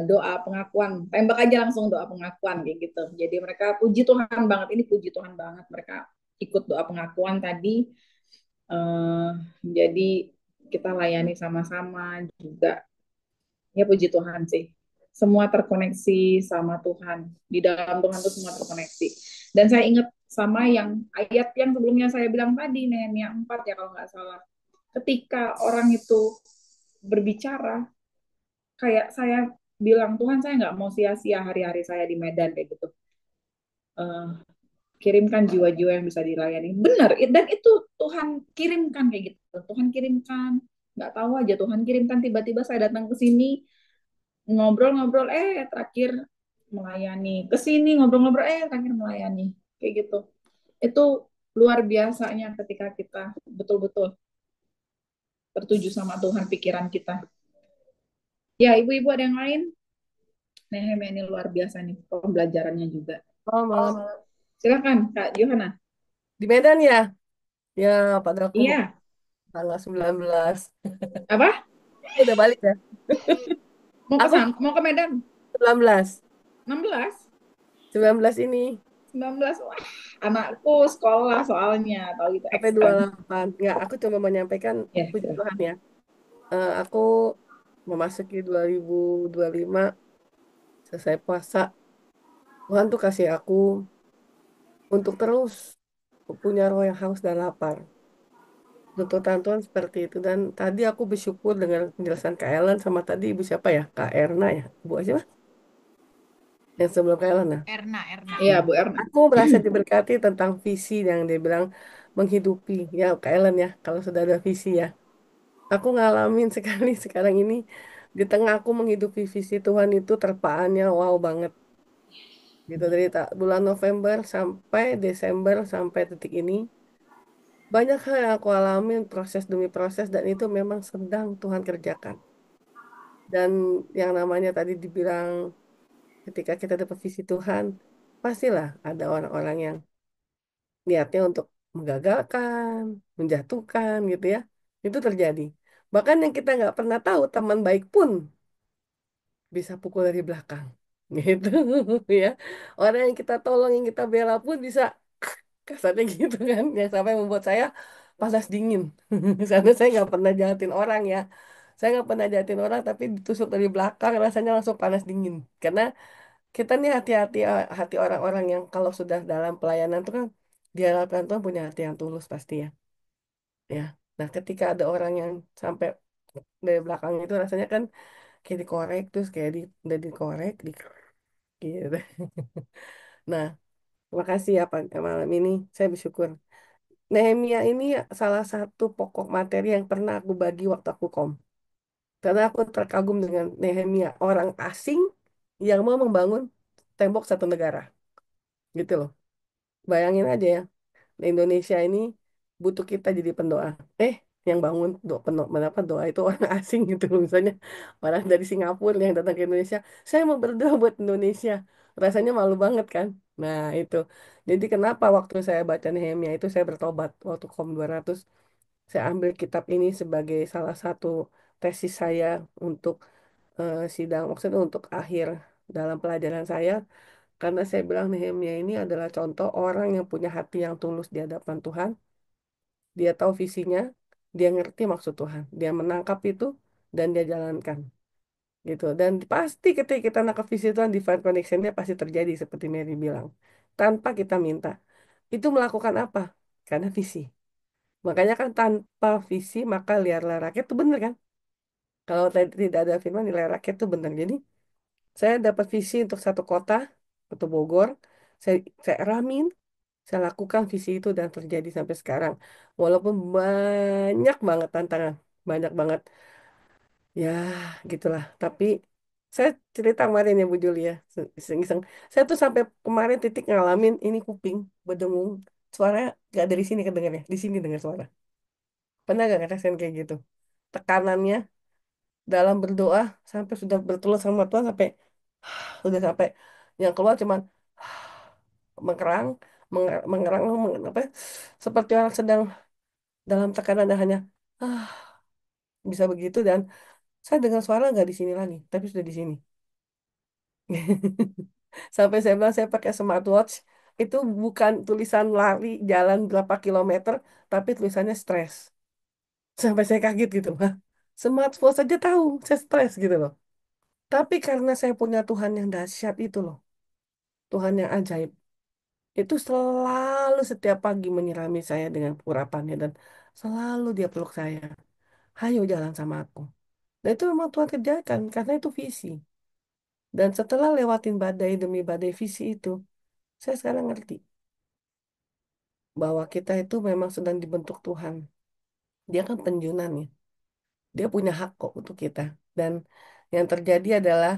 doa pengakuan, tembak aja langsung doa pengakuan kayak gitu. Jadi mereka puji Tuhan banget, ini puji Tuhan banget mereka ikut doa pengakuan tadi. Jadi kita layani sama-sama juga. Ya puji Tuhan sih. Semua terkoneksi sama Tuhan. Di dalam Tuhan itu semua terkoneksi. Dan saya ingat sama yang ayat yang sebelumnya saya bilang tadi, Nehemia 4 ya kalau nggak salah. Ketika orang itu berbicara, kayak saya bilang, Tuhan saya nggak mau sia-sia hari-hari saya di Medan kayak gitu. Kirimkan jiwa-jiwa yang bisa dilayani. Benar, dan itu Tuhan kirimkan kayak gitu. Tuhan kirimkan, nggak tahu aja Tuhan kirimkan, tiba-tiba saya datang ke sini, ngobrol-ngobrol, terakhir melayani. Ke sini ngobrol-ngobrol, terakhir melayani. Kayak gitu. Itu luar biasanya ketika kita betul-betul tertuju sama Tuhan pikiran kita. Ya, ibu-ibu ada yang lain? Nehemia ini luar biasa nih, pembelajarannya juga. Oh, malam. Silakan, Kak Johanna. Di Medan ya? Ya, padahal aku mau Iya. tanggal 19. Apa? Udah balik ya? Mau ke Aku mau ke Medan? 19. 16? 19 ini. 19. Wah, anakku sekolah soalnya, tahu gitu Sampai extend. 28. Ya, aku cuma menyampaikan Ya, puji sudah. Tuhan ya. Aku memasuki 2025 selesai puasa. Tuhan tuh kasih aku untuk terus punya roh yang haus dan lapar. Tuntutan Tuhan seperti itu. Dan tadi aku bersyukur dengan penjelasan Kak Ellen sama tadi Ibu siapa ya? Kak Erna ya? Ibu siapa? Yang sebelum Kak Ellen nah. Erna. Iya, Bu Erna. Aku merasa diberkati tentang visi yang dia bilang menghidupi. Ya Kak Ellen ya, kalau sudah ada visi ya. Aku ngalamin sekali sekarang ini di tengah aku menghidupi visi Tuhan itu terpaannya wow banget. Gitu dari bulan November sampai Desember sampai detik ini banyak hal yang aku alamin proses demi proses dan itu memang sedang Tuhan kerjakan. Dan yang namanya tadi dibilang ketika kita dapat visi Tuhan, pastilah ada orang-orang yang niatnya untuk menggagalkan, menjatuhkan gitu ya. Itu terjadi. Bahkan yang kita nggak pernah tahu teman baik pun bisa pukul dari belakang. Gitu ya. Orang yang kita tolong, yang kita bela pun bisa kasarnya gitu kan. Yang sampai membuat saya panas dingin. Karena saya nggak pernah jahatin orang ya. Saya nggak pernah jahatin orang tapi ditusuk dari belakang rasanya langsung panas dingin. Karena kita nih hati-hati hati orang-orang yang kalau sudah dalam pelayanan tuh kan diharapkan Tuhan punya hati yang tulus pasti ya. Ya. Nah, ketika ada orang yang sampai dari belakang itu rasanya kan kayak dikorek terus kayak udah dikorek gitu. Nah, terima kasih ya Pak malam ini saya bersyukur. Nehemia ini salah satu pokok materi yang pernah aku bagi waktu aku kom. Karena aku terkagum dengan Nehemia, orang asing yang mau membangun tembok satu negara. Gitu loh. Bayangin aja ya, di Indonesia ini butuh kita jadi pendoa. Yang bangun doa penuh, kenapa doa itu orang asing gitu loh. Misalnya orang dari Singapura yang datang ke Indonesia, saya mau berdoa buat Indonesia. Rasanya malu banget kan? Nah itu. Jadi kenapa waktu saya baca Nehemia itu saya bertobat waktu KOM 200. Saya ambil kitab ini sebagai salah satu tesis saya untuk sidang, maksudnya untuk akhir dalam pelajaran saya. Karena saya bilang Nehemia ini adalah contoh orang yang punya hati yang tulus di hadapan Tuhan. Dia tahu visinya, dia ngerti maksud Tuhan. Dia menangkap itu dan dia jalankan. Gitu. Dan pasti ketika kita nangkap visi Tuhan, divine connection-nya pasti terjadi seperti Mary bilang. Tanpa kita minta. Itu melakukan apa? Karena visi. Makanya kan tanpa visi maka liarlah rakyat itu benar kan? Kalau tidak ada firman nilai rakyat itu benar. Jadi saya dapat visi untuk satu kota, untuk Bogor. saya ramin, saya lakukan visi itu dan terjadi sampai sekarang. Walaupun banyak banget tantangan, banyak banget. Ya, gitulah. Tapi saya cerita kemarin ya Bu Julia, iseng-iseng. Saya tuh sampai kemarin titik ngalamin ini kuping berdengung. Suaranya gak dari sini kedengarnya, di sini dengar suara. Pernah gak ngerasain kayak gitu? Tekanannya dalam berdoa sampai sudah bertelur sama Tuhan sampai udah sampai yang keluar cuman mengerang, mengerang, apa? Seperti orang sedang dalam tekanan dan hanya ah bisa begitu dan saya dengar suara nggak di sini lagi, tapi sudah di sini. Sampai saya bilang saya pakai smartwatch itu bukan tulisan lari jalan berapa kilometer, tapi tulisannya stres. Sampai saya kaget gitu, Hah? Smartwatch saja tahu saya stres gitu loh. Tapi karena saya punya Tuhan yang dahsyat itu loh, Tuhan yang ajaib, itu selalu setiap pagi menyirami saya dengan urapannya dan selalu dia peluk saya. Hayo jalan sama aku. Dan itu memang Tuhan kerjakan karena itu visi. Dan setelah lewatin badai demi badai visi itu, saya sekarang ngerti bahwa kita itu memang sedang dibentuk Tuhan. Dia kan penjunan ya. Dia punya hak kok untuk kita. Dan yang terjadi adalah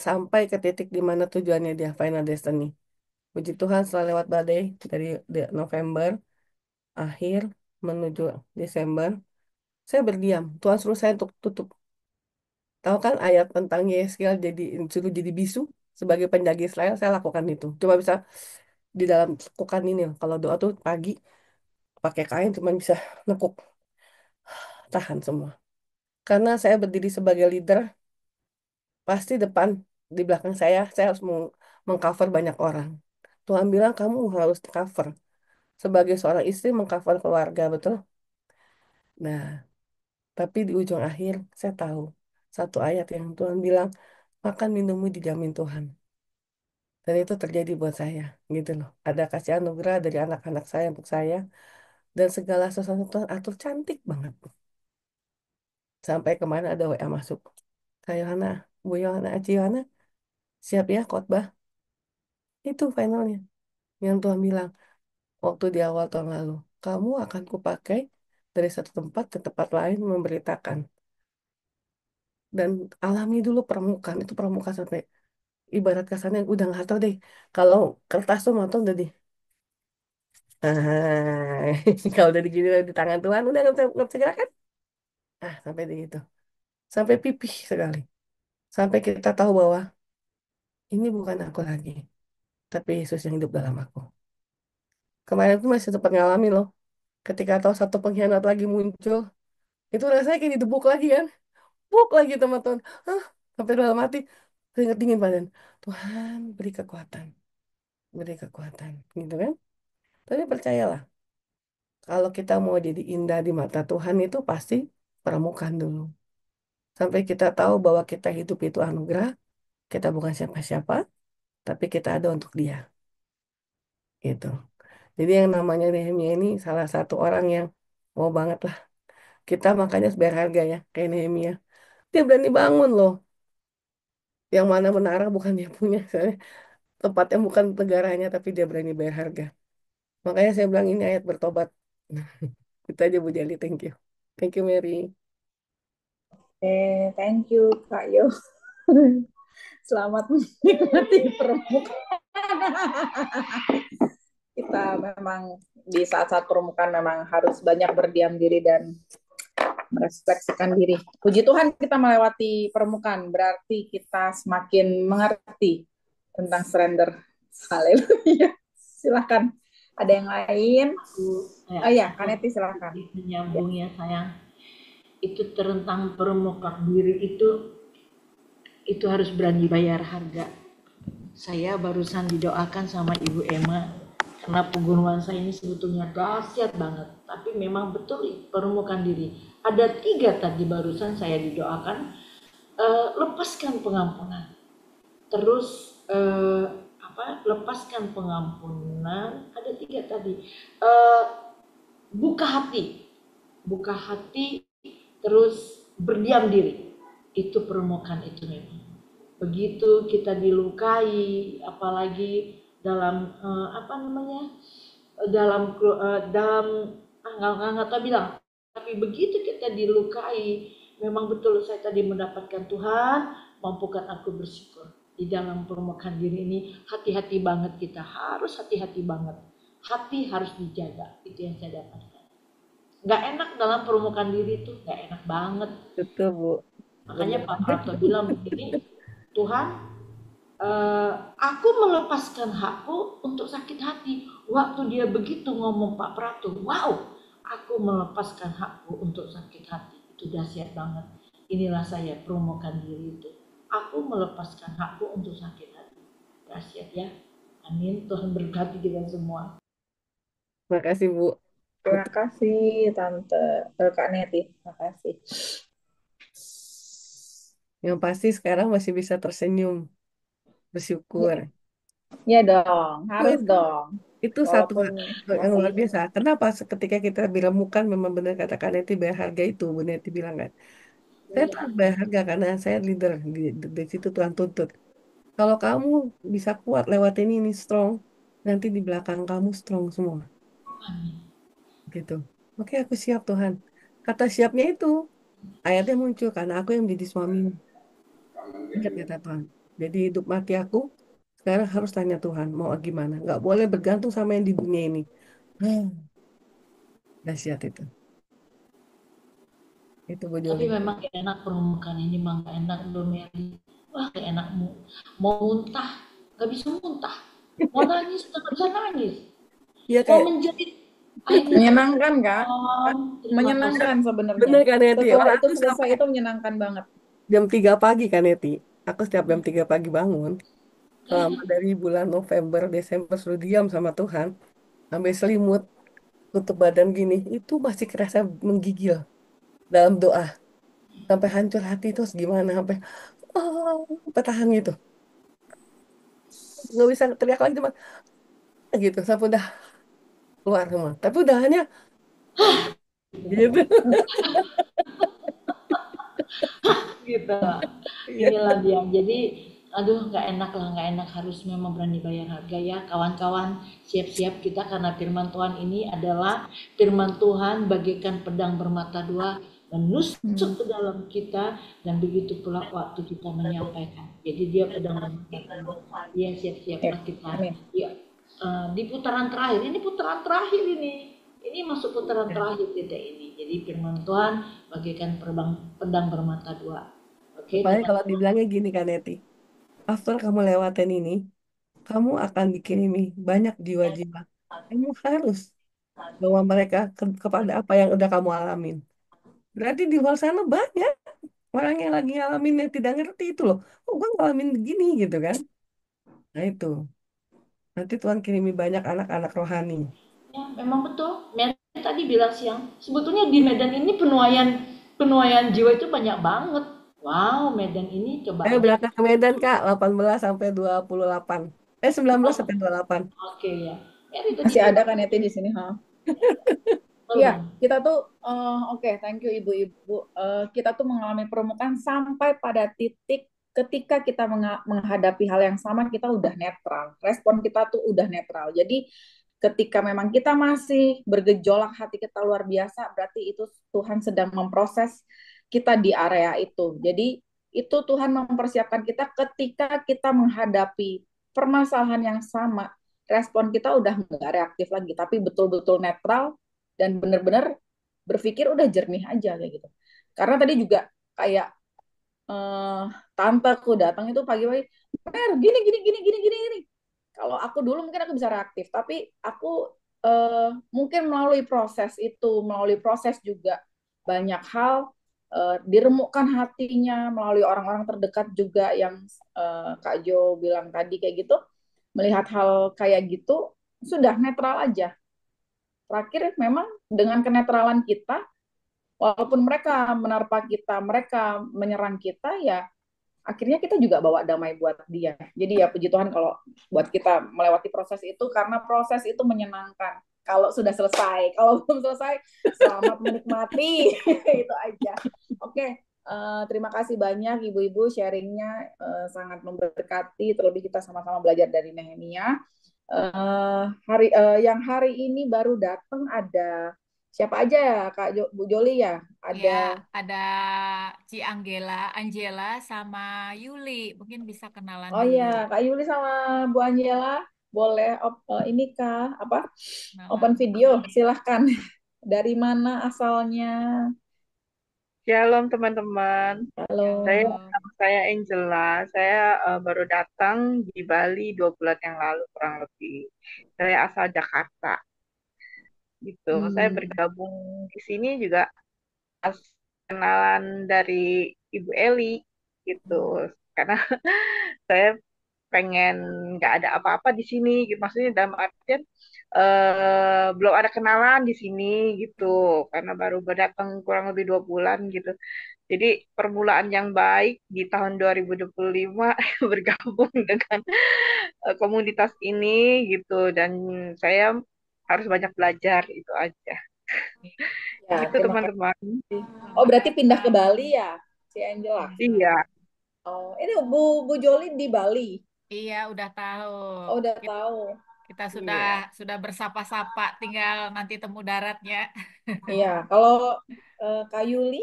sampai ke titik di mana tujuannya dia, final destiny. Puji Tuhan setelah lewat badai dari November akhir menuju Desember, saya berdiam. Tuhan suruh saya untuk tutup. Tahu kan ayat tentang Yeskel jadi suruh jadi bisu sebagai penjaga Israel, saya lakukan itu. Cuma bisa di dalam lekukan ini loh. Kalau doa tuh pagi pakai kain cuma bisa nekuk, tahan semua. Karena saya berdiri sebagai leader, pasti depan di belakang saya harus mengcover banyak orang. Tuhan bilang kamu harus cover sebagai seorang istri mengcover keluarga, betul? Nah, tapi di ujung akhir saya tahu satu ayat yang Tuhan bilang makan minummu dijamin Tuhan. Dan itu terjadi buat saya, gitu loh. Ada kasih anugerah dari anak-anak saya untuk saya dan segala sesuatu Tuhan atur cantik banget. Sampai kemana ada WA masuk. Kak Yohana, Bu Yohana, Aci Yohana, siap ya khotbah. Itu finalnya. Yang Tuhan bilang waktu di awal tahun lalu. Kamu akan kupakai dari satu tempat ke tempat lain memberitakan. Dan alami dulu permukaan. Itu permukaan sampai ibarat kasarnya udah nggak tahu deh. Kalau kertas tuh mau udah di. Ah, kalau udah digini di tangan Tuhan udah nggak bisa gerakan. Ah, sampai di gitu. Sampai pipih sekali. Sampai kita tahu bahwa ini bukan aku lagi, tapi Yesus yang hidup dalam aku. Kemarin tuh masih sempat ngalami loh. Ketika tahu satu pengkhianat lagi muncul, itu rasanya kayak didebuk lagi kan. Buk lagi teman-teman. Hah, sampai dalam hati keringet dingin badan. Tuhan beri kekuatan, beri kekuatan, gitu kan? Tapi percayalah, kalau kita mau jadi indah di mata Tuhan itu pasti permukaan dulu. Sampai kita tahu bahwa kita hidup itu anugerah, kita bukan siapa-siapa, tapi kita ada untuk Dia. Gitu. Jadi yang namanya Nehemia ini salah satu orang yang mau banget lah. Kita makanya bayar harga ya, kayak Nehemia. Dia berani bangun loh. Yang mana menara bukan dia punya. Tempatnya bukan negaranya, tapi dia berani bayar harga. Makanya saya bilang ini ayat bertobat. Itu aja Bu Jali, thank you. Thank you Mary. Thank you Kak Yo. Selamat menikmati permukaan. Kita memang di saat-saat permukaan memang harus banyak berdiam diri dan merefleksikan diri. Puji Tuhan kita melewati permukaan, berarti kita semakin mengerti tentang surrender. Haleluya. Silakan. Ada yang lain? Oh iya, Kaneti silakan. Menyambung ya sayang. Itu tentang permukaan diri itu harus berani bayar harga. Saya barusan didoakan sama Ibu Emma karena penggunaan saya ini sebetulnya dahsyat banget, tapi memang betul permukaan diri. Ada 3 tadi barusan saya didoakan, lepaskan pengampunan. Terus lepaskan pengampunan. Ada 3 tadi. Buka hati, terus berdiam diri. Itu permukaan itu memang. begitu kita dilukai, apalagi dalam dalam nggak tahu bilang, tapi begitu kita dilukai, memang betul saya tadi mendapatkan Tuhan mampukan aku bersyukur. Di dalam permukaan diri ini hati-hati banget, kita harus hati-hati banget, hati harus dijaga, itu yang saya dapatkan. Nggak enak dalam permukaan diri itu, nggak enak banget. Betul, Bu. Makanya Pak Prato bilang begini, Tuhan, aku melepaskan hakku untuk sakit hati. Waktu dia begitu ngomong Pak Prato, wow, aku melepaskan hakku untuk sakit hati. Itu dahsyat banget. Inilah saya permukaan diri itu. Aku melepaskan hakku untuk sakit hati. Dahsyat ya. Amin. Tuhan berkati kita semua. Terima kasih, Bu. Terima kasih Tante Kak Neti. Terima kasih. Yang pasti sekarang masih bisa tersenyum, bersyukur. Ya dong, harus dong. Itu satu Walaupun hal yang luar masih biasa. Kenapa ketika kita diremukan memang benar kata Kak Neti berharga itu, Bu Neti bilang kan. Saya tuh berharga karena saya leader di situ Tuhan tuntut. Kalau kamu bisa kuat lewatin ini strong, nanti di belakang kamu strong semua. Gitu. Oke, aku siap Tuhan. Kata siapnya itu ayatnya muncul karena aku yang menjadi suamimu. Ingat kata Tuhan. Jadi hidup mati aku sekarang harus tanya Tuhan mau gimana. Nggak boleh bergantung sama yang di dunia ini. Dahsyat itu. Itu Bu Tapi Juli. memang gak enak permukaan ini, memang gak enak Mary. Wah gak enak, mau muntah, gak bisa muntah. Mau nangis, gak bisa nangis. Iya Mau kayak menjadi menyenangkan kan? terima Menyenangkan kasih. sebenarnya. bener kan Neti? Setelah Orang itu aku selesai sampai itu menyenangkan banget. jam 3 pagi kan Neti. Aku setiap jam 3 pagi bangun. Selama dari bulan November, Desember suruh diam sama Tuhan. Sampai selimut, tutup badan gini. Itu masih kerasa menggigil dalam doa. Sampai hancur hati terus gimana. Sampai tahan gitu. Nggak bisa teriak lagi cuma gitu. Sampai udah keluar semua. Tapi udahannya gitu. Gitu. Inilah dia. Jadi aduh nggak enak lah, nggak enak, harus memang berani bayar harga ya kawan-kawan. Siap-siap kita karena firman Tuhan ini adalah firman Tuhan bagaikan pedang bermata dua menusuk ke dalam kita, dan begitu pula waktu kita menyampaikan. Jadi dia pedang bermata dua. Ya siap-siaplah kita. Ya, di putaran terakhir, ini putaran terakhir ini masuk putaran terakhir kita ini. Jadi firman Tuhan bagaikan pedang bermata dua. Oke, Apalagi kalau dibilangnya gini kan Neti. After kamu lewatin ini, kamu akan dikirimi banyak jiwa-jiwa. Kamu harus bawa mereka kepada apa yang udah kamu alamin. Berarti di luar sana banyak orang yang lagi ngalamin yang tidak ngerti itu loh. Oh, gue ngalamin begini gitu kan. Nah itu. Nanti Tuhan kirimi banyak anak-anak rohani. Ya, memang betul. Mary tadi bilang siang, sebetulnya di Medan ini penuaian jiwa itu banyak banget. Wow, Medan ini coba. Ayo berangkat ke Medan Kak, 18 sampai 28. 19 sampai 28. Oke ya. Masih ada kan Neti di sini, ha? Iya, kita tuh oke, thank you ibu-ibu. Kita tuh mengalami permukaan sampai pada titik ketika kita menghadapi hal yang sama, kita udah netral. Respon kita tuh udah netral. Jadi ketika memang kita masih bergejolak, hati kita luar biasa, berarti itu Tuhan sedang memproses kita di area itu. Jadi itu Tuhan mempersiapkan kita ketika kita menghadapi permasalahan yang sama, respon kita udah nggak reaktif lagi, tapi betul-betul netral dan benar-benar berpikir udah jernih aja kayak gitu. Karena tadi juga kayak tanteku datang itu pagi-pagi, gini. Kalau aku dulu mungkin aku bisa reaktif, tapi aku mungkin melalui proses juga banyak hal diremukkan hatinya melalui orang-orang terdekat juga yang Kak Jo bilang tadi kayak gitu, melihat hal kayak gitu sudah netral aja. Terakhir memang dengan kenetralan kita, walaupun mereka menerpa kita, mereka menyerang kita, ya akhirnya kita juga bawa damai buat dia. Jadi ya puji Tuhan kalau buat kita melewati proses itu, karena proses itu menyenangkan. Kalau sudah selesai, kalau belum selesai, selamat menikmati. Itu aja. Oke, Terima kasih banyak Ibu-ibu sharingnya sangat memberkati. Terlebih kita sama-sama belajar dari Nehemia. Yang hari ini baru datang ada siapa aja ya Bu Joli ya? Ya, Ada ada Ci Angela sama Yuli. Mungkin bisa kenalan oh dulu. iya Kak Yuli sama Bu Angela boleh ini Kak apa open video silahkan. Dari mana asalnya? Shalom teman-teman. Halo. Nama saya Angela. Saya baru datang di Bali 2 bulan yang lalu kurang lebih. Saya asal Jakarta. Gitu. Saya bergabung di sini juga as kenalan dari Ibu Eli gitu. Karena saya pengen nggak ada apa-apa di sini gitu. Maksudnya dalam artian belum ada kenalan di sini gitu. Karena baru berdatang kurang lebih 2 bulan gitu. Jadi permulaan yang baik di tahun 2025 bergabung dengan komunitas ini gitu dan saya harus banyak belajar itu aja. Ya, Gitu terima kasih. teman-teman. Oh, berarti pindah ke Bali ya, si Angela? Iya. Oh, ini Bu Joli di Bali. Iya, udah tahu. Oh, udah tahu. Kita sudah bersapa-sapa, tinggal nanti temu daratnya. Iya, kalau Kak Yuli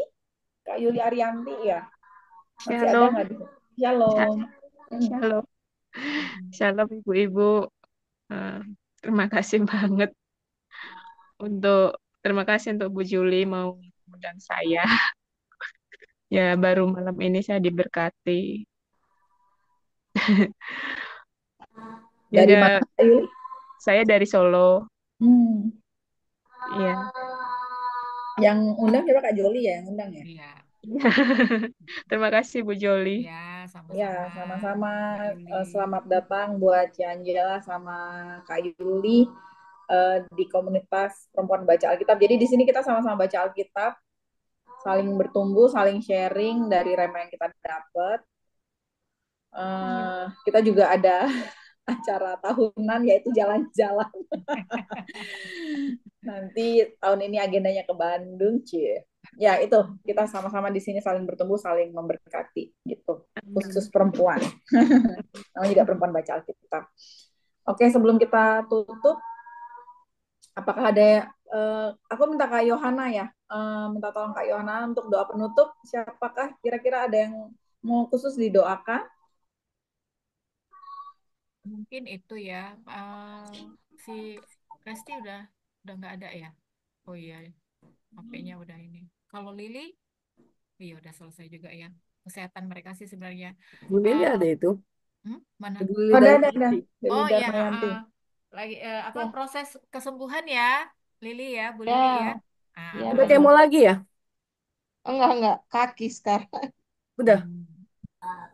Arianti ya masih ada Shalom. nggak di Shalom. Shalom. Shalom ibu-ibu. Terima kasih banget terima kasih untuk Bu Juli mau mengundang saya. Ya, baru malam ini saya diberkati. Dari mana, Kak Yuli? Saya dari Solo. Iya. Yang undang coba Kak Joli ya, yang undang ya? Iya. Terima kasih Bu Joli. Ya, Ya, sama-sama. Selamat datang buat Cianjela sama Kak Yuli di komunitas perempuan baca Alkitab. Jadi di sini kita sama-sama baca Alkitab, saling bertumbuh, saling sharing dari rema yang kita dapat. Kita juga ada acara tahunan yaitu jalan-jalan. Nanti tahun ini agendanya ke Bandung, Cie. Ya itu kita sama-sama di sini saling bertumbuh, saling memberkati gitu. Khusus perempuan. Namanya juga perempuan baca Alkitab. Oke, sebelum kita tutup, apakah ada aku minta Kak Yohana ya, minta tolong Kak Yohana untuk doa penutup. Siapakah kira-kira ada yang mau khusus didoakan? Mungkin itu ya. Si Resti udah nggak ada ya. Oh iya, HP-nya udah ini. Kalau Lili, iya udah selesai juga ya. Kesehatan mereka sih sebenarnya. Bu Lili ada itu. Mana? Ada. Oh Lili ya, Darmayanti. lagi proses kesembuhan ya, Lili ya, Bu Ya. Lili ya. Ya. Udah kemo lagi ya? Enggak, kaki sekarang. Udah.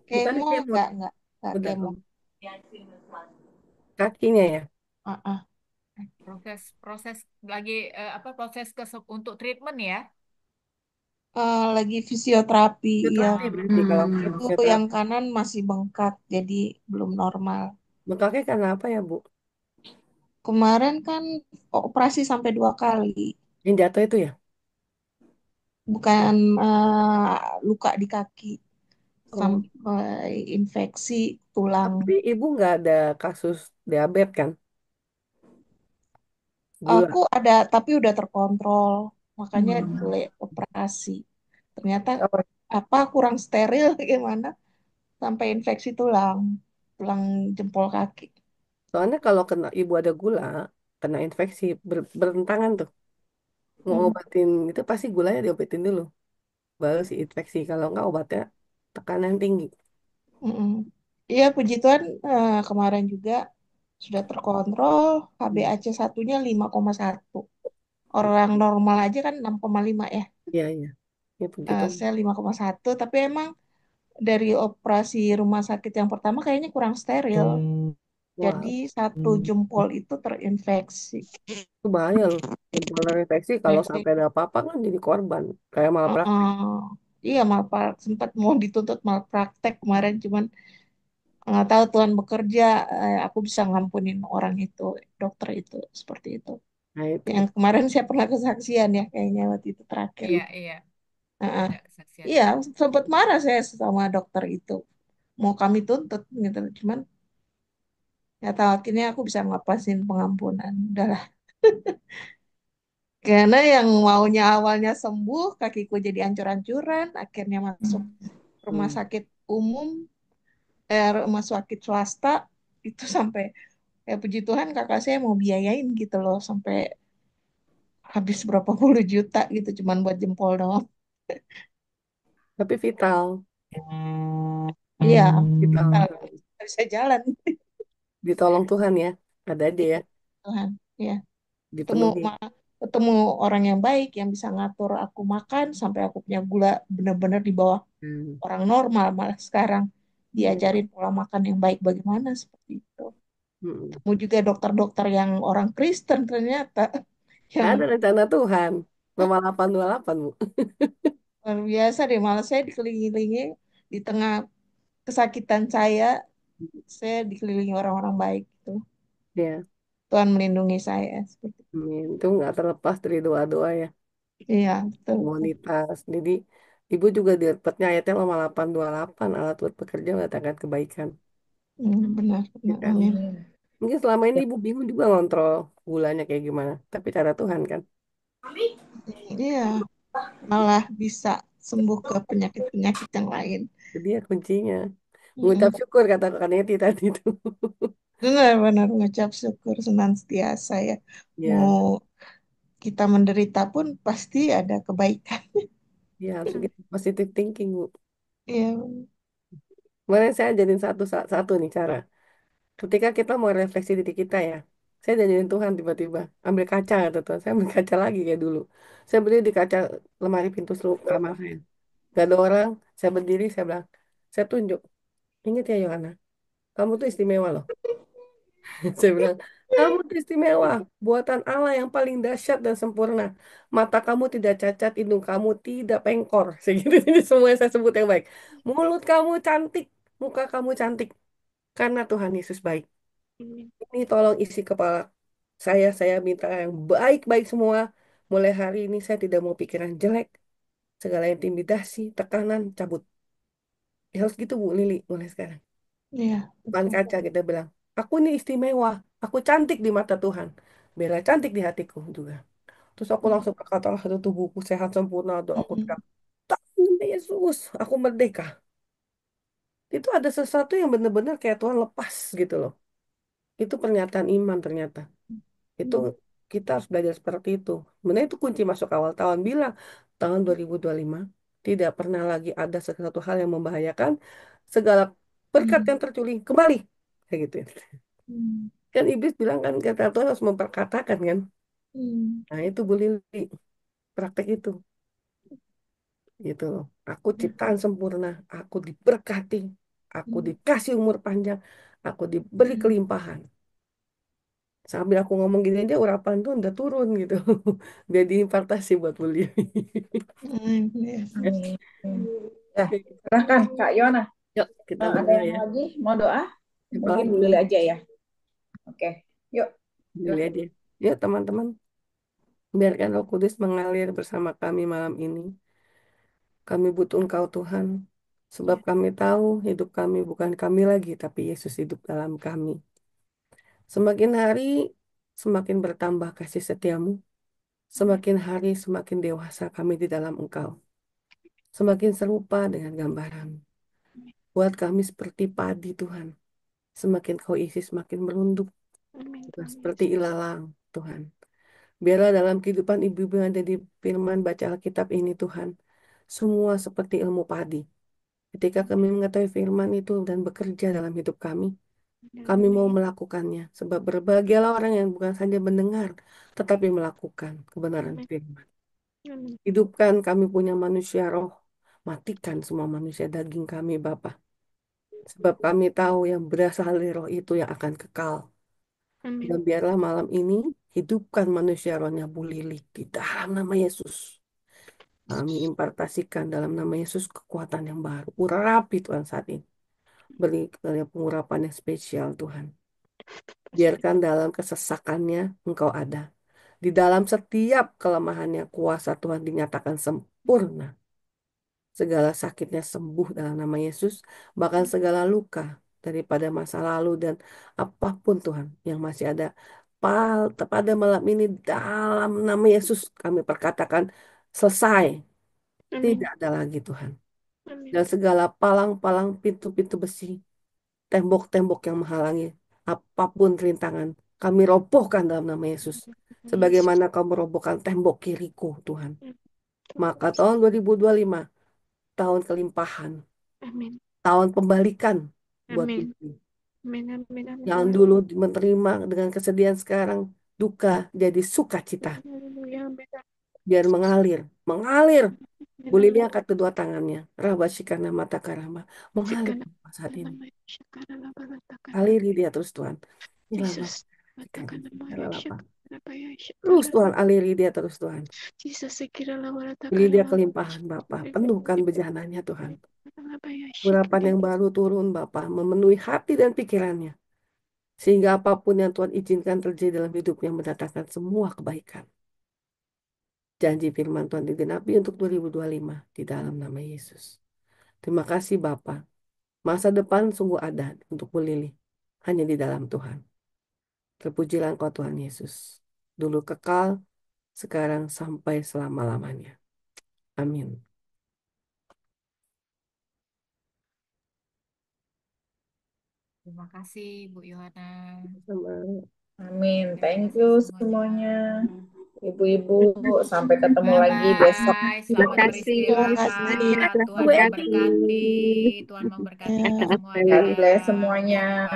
Kemo kemo. enggak Udah. kemo. Kakinya ya? Proses lagi proses untuk treatment ya? Lagi fisioterapi ya. Berarti kalau Itu yang kanan masih bengkak, jadi belum normal. Bengkaknya karena apa ya, Bu? Kemarin kan operasi sampai 2 kali. Yang jatuh itu ya? Bukan luka di kaki. Sampai infeksi tulang. Tapi Ibu nggak ada kasus diabetes kan? Aku ada, tapi udah terkontrol. Makanya boleh operasi. Ternyata kurang steril gimana sampai infeksi tulang jempol kaki. Soalnya kalau Ibu ada gula, kena infeksi berentangan tuh. Mau obatin itu pasti gulanya diobatin dulu. Baru si infeksi. Kalau nggak obatnya tekanan tinggi. Iya, puji Tuhan kemarin juga sudah terkontrol. HbAC1-nya 5,1. Orang normal aja kan 6,5 ya. Iya. Ya, puji Tuhan. Saya 5,1, tapi emang dari operasi rumah sakit yang pertama kayaknya kurang steril. Jadi satu jempol itu terinfeksi. Itu bahaya loh. Jempol terinfeksi kalau sampai ada apa-apa kan jadi korban. Kayak malpraktek. Iya, sempat mau dituntut malpraktek kemarin, cuman nggak tahu Tuhan bekerja, aku bisa ngampunin orang itu, dokter itu, seperti itu. Nah, itu. Yang kemarin saya pernah kesaksian ya, kayaknya waktu itu terakhir. Iya. Heeh. Ada kesaksian Iya, itu. sempat marah saya sama dokter itu. Mau kami tuntut gitu. Cuman ya tahu akhirnya aku bisa ngelepasin pengampunan. Udahlah. Karena yang maunya awalnya sembuh, kakiku jadi ancur-ancuran, akhirnya masuk rumah Hmm. sakit umum, rumah sakit swasta, itu sampai, ya puji Tuhan kakak saya mau biayain gitu loh, sampai habis berapa puluh juta gitu, cuman buat jempol doang. Tapi vital, Iya, vital, bisa jalan. ditolong Tuhan ya. Ada aja ya, Tuhan, ya. Ketemu dipenuhi. ketemu orang yang baik yang bisa ngatur aku makan sampai aku punya gula benar-benar di bawah Hmm. orang normal, malah sekarang Hmm. diajarin pola makan yang baik bagaimana seperti itu. Hmm. Ketemu juga dokter-dokter yang orang Kristen ternyata yang Ada rencana Tuhan. Nomor 828, Bu. luar biasa deh, malah saya dikelilingi di tengah kesakitan saya dikelilingi orang-orang baik itu. Ya, Tuhan melindungi saya seperti itu. amin. Itu nggak terlepas dari doa-doa ya, Iya, betul. komunitas. Jadi, Ibu juga dapatnya ayatnya nomor 828, alat buat bekerja mengatakan kebaikan. Benar, Ya benar. kan? Amin. Mungkin selama ini Ibu bingung juga ngontrol gulanya kayak gimana. Tapi cara Tuhan kan. Iya, malah bisa sembuh ke penyakit-penyakit yang lain. Itu dia kuncinya. Mengucap Mm. syukur kata Kak Neti tadi itu. Benar-benar mengucap syukur senantiasa ya. Ya, Mau kita menderita pun pasti ada kebaikan. ya harus gitu. Positive thinking, Bu. Iya. Kemarin saya jadiin satu nih cara. Ketika kita mau refleksi diri kita ya, saya janjiin Tuhan tiba-tiba ambil kaca kata Tuhan, saya ambil kaca lagi kayak dulu. Saya berdiri di kaca lemari pintu kamar saya. Gak ada orang, saya berdiri, saya bilang, saya tunjuk, ingat ya Yohana, kamu tuh istimewa loh. Saya bilang, kamu tuh istimewa, buatan Allah yang paling dahsyat dan sempurna. Mata kamu tidak cacat, hidung kamu tidak pengkor. Saya gitu, ini semua yang saya sebut yang baik. Mulut kamu cantik, muka kamu cantik, karena Tuhan Yesus baik. Ini tolong isi kepala saya minta yang baik-baik semua. Mulai hari ini saya tidak mau pikiran jelek, segala intimidasi, tekanan, cabut. Ya harus gitu Bu Lili, mulai sekarang. Iya, Depan betul. kaca kita bilang, aku ini istimewa, aku cantik di mata Tuhan. Bella cantik di hatiku juga. Terus aku langsung berkata satu tubuhku sehat sempurna, doa aku bilang, Tuhan Yesus, aku merdeka. Itu ada sesuatu yang benar-benar kayak Tuhan lepas gitu loh. Itu pernyataan iman ternyata. Itu kita harus belajar seperti itu. Sebenarnya itu kunci masuk awal tahun bilang tahun 2025 tidak pernah lagi ada sesuatu hal yang membahayakan segala berkat yang tercuri kembali kayak gitu ya. Kan iblis bilang kan kata Tuhan harus memperkatakan kan. Nah itu Bu Lili praktek itu gitu loh. Aku ciptaan sempurna, aku diberkati, aku dikasih umur panjang, aku diberi kelimpahan. Sambil aku ngomong gini aja urapan tuh udah turun gitu. Jadi impartasi buat beliau. Amin. Ya, silahkan Kak Yona. Yuk kita Ada berdoa yang ya. lagi mau doa? Siapa Mungkin lagi? Lili aja ya. Oke, yuk. Beli Silahkan. aja. Ya teman-teman, biarkan Roh Kudus mengalir bersama kami malam ini. Kami butuh Engkau Tuhan. Sebab kami tahu hidup kami bukan kami lagi, tapi Yesus hidup dalam kami. Semakin hari, semakin bertambah kasih setiamu. Semakin hari, semakin dewasa kami di dalam Engkau. Semakin serupa dengan gambaran. Buat kami seperti padi Tuhan. Semakin kau isi, semakin merunduk. Tuhan, seperti ilalang Tuhan. Biarlah dalam kehidupan ibu-ibu yang ada di firman baca Alkitab ini Tuhan. Semua seperti ilmu padi. Ketika kami mengetahui firman itu dan bekerja dalam hidup kami mau melakukannya. Sebab berbahagialah orang yang bukan saja mendengar, tetapi melakukan kebenaran firman. Hidupkan kami punya manusia roh. Matikan semua manusia daging kami, Bapa. Sebab kami tahu yang berasal dari roh itu yang akan kekal. Dan biarlah malam ini hidupkan manusia rohnya Bu Lili di dalam nama Yesus. Kami impartasikan dalam nama Yesus kekuatan yang baru. Urapi Tuhan saat ini. Beri pengurapan yang spesial Tuhan. Biarkan dalam kesesakannya Engkau ada. Di dalam setiap kelemahannya kuasa Tuhan dinyatakan sempurna. segala sakitnya sembuh dalam nama Yesus, bahkan segala luka daripada masa lalu dan apapun Tuhan yang masih ada pada malam ini dalam nama Yesus kami perkatakan selesai, Amin. tidak ada lagi Tuhan. Amin. Dan segala palang-palang pintu-pintu besi, tembok-tembok yang menghalangi apapun rintangan, kami robohkan dalam nama Yesus. Sebagaimana kau merobohkan tembok kiriku Tuhan. Maka tahun 2025, tahun kelimpahan, Amin. tahun pembalikan buat Amin. Vivi. Amin. Amin. Amin. Yang dulu menerima dengan kesedihan, sekarang duka jadi sukacita. Haleluya. Amin. Biar mengalir, mengalir. Amin. Bu Lili angkat kedua tangannya. Rabasikana mata karama. Mengalir Shikana saat ini. shikana labala takana. Aliri dia terus Tuhan. Jesus. Sikana, Takana sikana maya lapa. shikana baya Terus shikana. Tuhan, aliri dia terus Tuhan. Jesus sekira lawala Beri dia takana. kelimpahan Bapa. Penuhkan bejananya Tuhan. Baya Urapan shikana. yang baru turun Bapa. Memenuhi hati dan pikirannya. Sehingga apapun yang Tuhan izinkan terjadi dalam hidupnya mendatangkan semua kebaikan. Janji firman Tuhan digenapi untuk 2025 di dalam nama Yesus. Terima kasih Bapa. Masa depan sungguh ada untuk Bu Lili. Hanya di dalam Tuhan. Terpujilah Engkau Tuhan Yesus. Dulu kekal, sekarang sampai selama-lamanya. Amin. Terima kasih Bu Yohana. Amin. Terima Thank kasih you semuanya. semuanya. Ibu-ibu, sampai ketemu lagi besok. Bye-bye. Terima Selamat kasih. beristirahat. Tuhan memberkati. Tuhan memberkati kita semua. God bless semuanya.